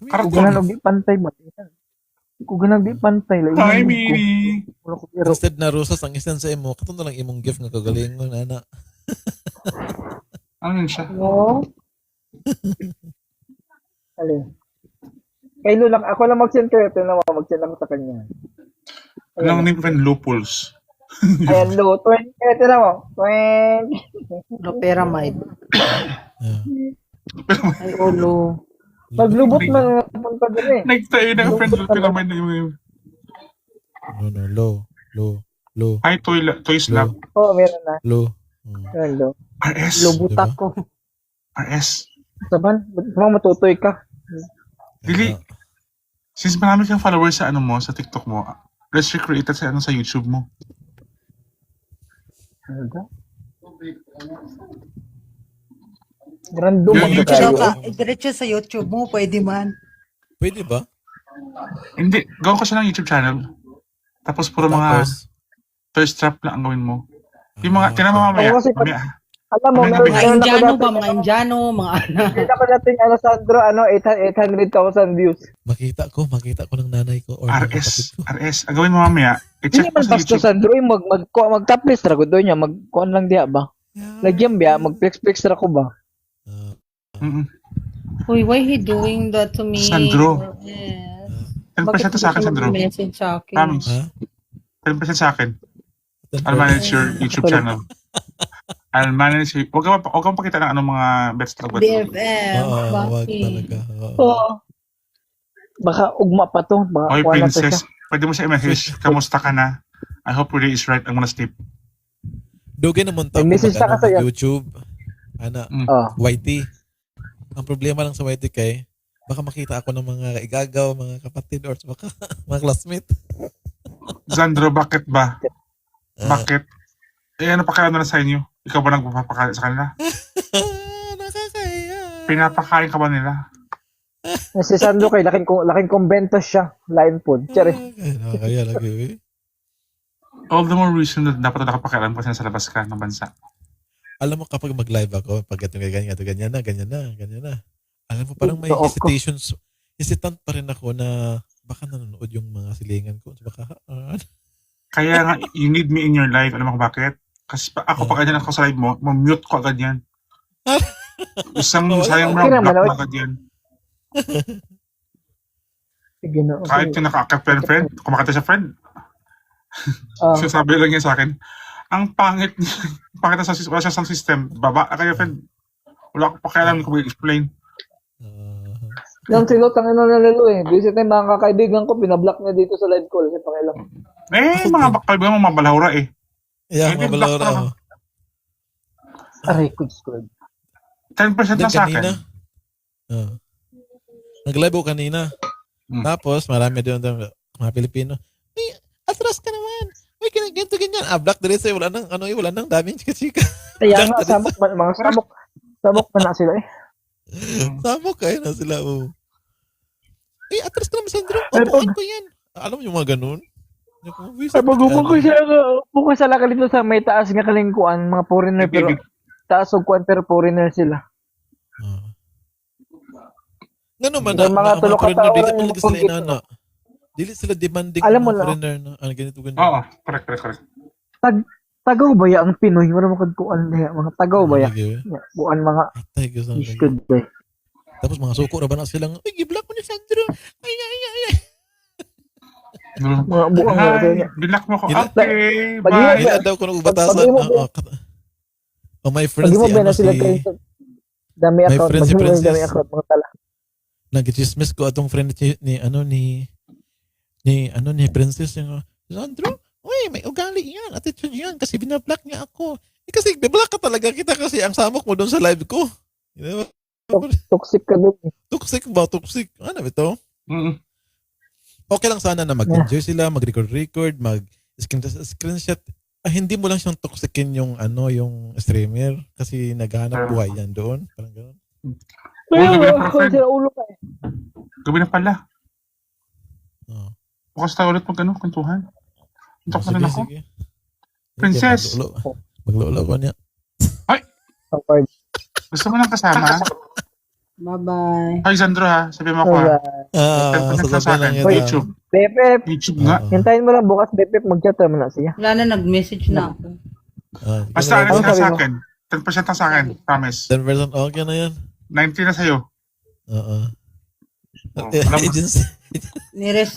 Karton. Kuganan og di pantay mo. Kuganan di pantay. Hi, Miri. Instead na rosas ang isend sa imo, katong na lang imong gift nga kagalingon ana. Ano yun siya? No. Alin? Kailo lang. Ako lang mag-send kayo. Ito naman. Mag-send ako sa kanya. Anong name friend? Loopholes. Ayan, lo. 20. Ito naman. 20. Loperamide. Yeah. Ay, ulo. Paglubot na punta din eh. Nagtayo na friend. Loop ko naman na yung... No. Low. Hi, Toys Lab. Oo, meron na. Low. Ayan, lo. RS. Lubutak Diba? ko. RS. Saban? Ba't mo matutoy ka? Dili. Since marami kang followers sa sa TikTok mo, let's recreate sa sa YouTube mo. Ano ba? Random Yung ang YouTube. tayo. Diretso sa YouTube mo, pwede man. Pwede ba? Hindi, gawin ko siya ng YouTube channel. Tapos puro mga Tapos, thirst trap lang ang gawin mo. Yung mga, tinan mo mamaya. Ako kasi, Mamaya. alam mo, Ano meron Mga meron ako Indiano dati, ba? Mga Indiano, mga ano. meron ako dating, Sandro, 800,000 views. Makita ko ng nanay ko or ng kapatid RS. ko. RS. Ang gawin mo mamaya. Hindi I-check mo man sa basta YouTube. Sandro, mag-top list ra ko doon niya, mag-kuan lang diha ba? Lagyan biya, mag-flex ra ko ba? Mm-mm. Uy, why he doing that to me? Sandro. Yes. 10% to sa akin, Sandro. Message sa akin. Promise. Ha? 10% sa akin. I'll manage your YouTube channel. I'll manage your... Huwag kang pakita ng anong mga bets na gut. BFF. Oo, wag Bakit? talaga. Oo. Oo. Baka ugma pa to, baka Oy, kuha na to siya. princess. Pwede mo siya i-message. Kamusta ka na? I hope your day is right. I'm gonna sleep. Dugay naman May ako message na kasi yan. YouTube. Ana, Oh. YT. Ang problema lang sa YT kay baka makita ako ng mga igagaw, mga kapatid or baka mga classmate. Sandro, bakit ba? Bakit? Eh, ano pa kaya na sa inyo? Ikaw ba nagpapakain sa kanila? Nakakaya. Pinapakain ka ba nila? Si Sandro kay laking kumbento siya, line food. Tsare. Nakakaya lagi. Eh. All the more reason na dapat nakapakialam pa sa labas ka ng bansa. Alam mo kapag mag-live ako, pag ito ganyan na. Alam mo parang may Oo. hesitant pa rin ako na baka nanonood yung mga silingan ko. Baka, Kaya nga, you need me in your life. Alam mo kung bakit? Kasi ako pag ganyan ako sa live mo, mamute ko agad yan. Isang sayang mo, Okay naman, block okay. mo agad yan. Sige na. Kahit yung nakaka-friend, kumakata sa friend, Ah, so sabi lang yan sa akin, ang pangit niya, pangit na wala siya sa system, baba kayo friend. Wala ko pakialam kung i-explain. Yung silot ang ino nalalo eh. Visit na yung mga kakaibigan ko, pinablock niya dito sa live call. Kasi pakialam. Mga bakal mo, mga balahura eh. yeah, Eh, mga block balawra. ka. Aray, quick scroll. 10% na sa Kanina, akin. nag-live ako kanina. Hmm. Tapos, marami doon mga Pilipino. Ay, atras ka naman. May ganyan. Block din sa'yo. Wala nang daming chika-chika. Kaya nga, samok man na sila eh. Sama kayo na sila. Oh. Eh, atras ka naman, Sandro. Pero Upuan ko yan. Alam mo yung mga ganun? Ay, bukas sa laka dito sa may taas nga kalingkuan, mga foreigner pero taas og kuan pero foreigner sila. Ganun man Yung mga tulok ka tao dili yung talaga sila pagkita. inana. Dili sila demanding Alam mo mga na. foreigner na ganito. Oo, correct. Tagaw ba ya ang Pinoy? Wala mo kuan niya, mga tagaw ba ya? Lagi, eh. Buan mga Atay ko sa good boy. Tapos mga suko na ba na silang, ay, gi-block mo ni Sandro. Ay. Mga buang mga Hi, niya. binak mo ko. Ina- Okay, Pag- bye. Ila daw ko nung batasan. Pag- My friends, Pag mo si ba ano na sila si, guys? Dami my account, friend si pag mo Princess. dami account mga tala. nag-chismis ko atong friend ni Princess yung, Sandro, uy, may ugali yan, attitude yan, kasi binablock niya ako. Eh, kasi biblock ka talaga kita kasi ang samok mo doon sa live ko. You know? Toxic ka doon. Toxic ba? Toxic. Ano ito? Mm. Okay lang sana na mag-enjoy sila, mag-record, mag-screenshot. Hindi mo lang siyang toxicin yung streamer kasi naghahanap buhay yan doon. Parang gano'n. Uy, gabi na Ay, pala, friend. sila ulo ka eh. Gabi na pala. Oh. Bukas tayo ulit kwentuhan. Antok na rin ako. Sige. Princess. Maglolo ko niya. Okay. Gusto mo nang kasama? Bye-bye. Hi, Sandro ha. Sabi mo ako ha. Sasabihin lang Wait, yun. YouTube. Bepep, YouTube nga. hintayin mo lang bukas Bepep, mag-chat naman na siya. Wala na, nag-message na ako. Basta ano Ano na sabi sa mo? akin. 10% na sa akin. Promise. 10% okay na yan. 90 na sa'yo. Oo. Oh, alam mo. Agency.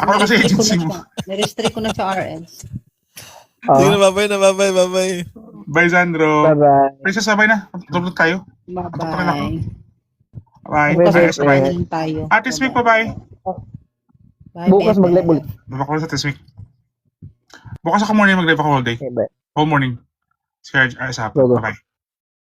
Ako kasi agency mo. Nirestrict ko na sa RS. Sige na, bye-bye. Bye, Sandro. Bye-bye. Princess, sabay na. Tulog tayo. Bye-bye. Bye. Bye-bye. Bye. Bye. Bye tayo. This week, bye-bye. Bye, Bukas BFF. mag-live ulit. Baba ko sa this week. Bukas ako morning mag-live ako all day. Okay, bye. Whole morning. Sige, ayos up. Go, go. Bye-bye.